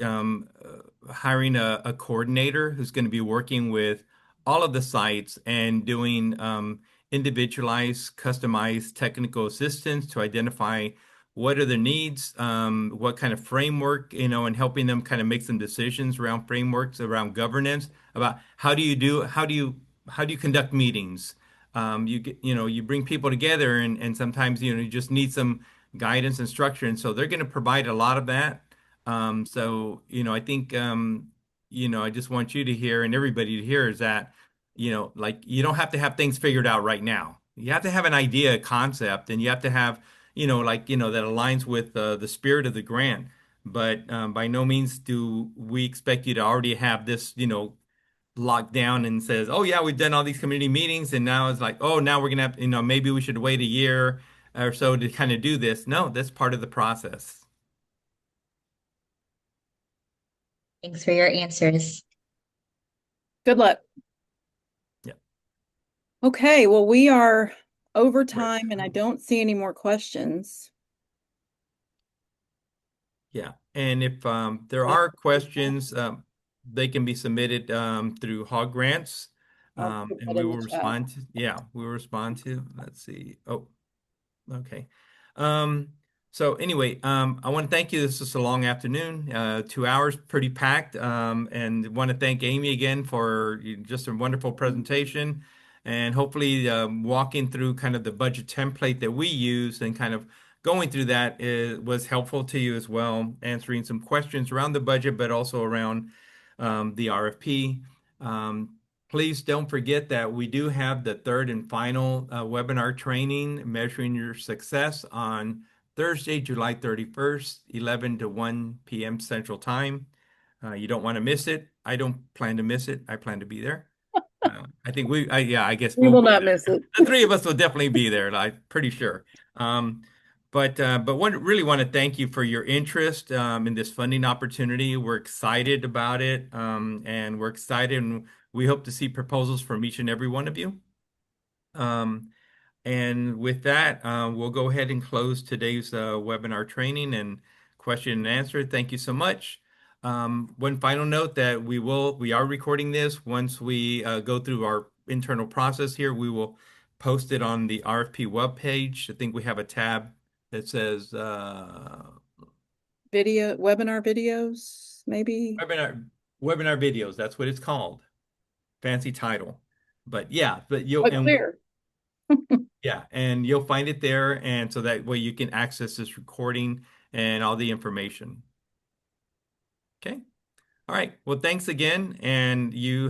hiring a coordinator who's going to be working with all of the sites and doing individualized, customized technical assistance to identify what are their needs, what kind of framework, and helping them kind of make some decisions around frameworks, around governance, about how do you conduct meetings? You bring people together and sometimes, you just need some guidance and structure. And so they're going to provide a lot of that. I think, I just want you to hear and everybody to hear is that, like you don't have to have things figured out right now. You have to have an idea, a concept, and you have to have, that aligns with the spirit of the grant. But by no means do we expect you to already have this, locked down and says, "Oh yeah, we've done all these community meetings, and now it's like, oh, now we're gonna have, maybe we should wait a year or so to kind of do this." No, that's part of the process. Thanks for your answers. Good luck. Yeah, Okay, well, we are over right. time and I don't see any more questions. Yeah, and if there are questions, they can be submitted through Hog Grants, I'll put and that we in will the chat. respond to. Yeah, we will respond to. Let's see. Oh, okay. Um, so anyway, I want to thank you. This is a long afternoon, 2 hours, pretty packed. And want to thank Amy again for just a wonderful presentation and hopefully walking through kind of the budget template that we use and kind of going through that was helpful to you as well, answering some questions around the budget, but also around the RFP. Um, Please don't forget that we do have the third and final webinar training, Measuring Your Success, on Thursday, July 31st, 11 to 1 p.m. Central Time. You don't want to miss it. I don't plan to miss it. I plan to be there. I think I guess We we'll will be not there. miss it. The three of us will definitely be there. I'm pretty sure. Um, really want to thank you for your interest in this funding opportunity. We're excited about it, and we're excited, and we hope to see proposals from each and every one of you. And with that, we'll go ahead and close today's webinar training and question and answer. Thank you so much. One final note that we are recording this. Once we go through our internal process here, we will post it on the RFP webpage. I think we have a tab that says Webinar videos, maybe. webinar videos. That's what it's called. Fancy title. But yeah, But clear. and you'll find it there, and so that way you can access this recording and all the information. Okay. All right. Well, thanks again, and you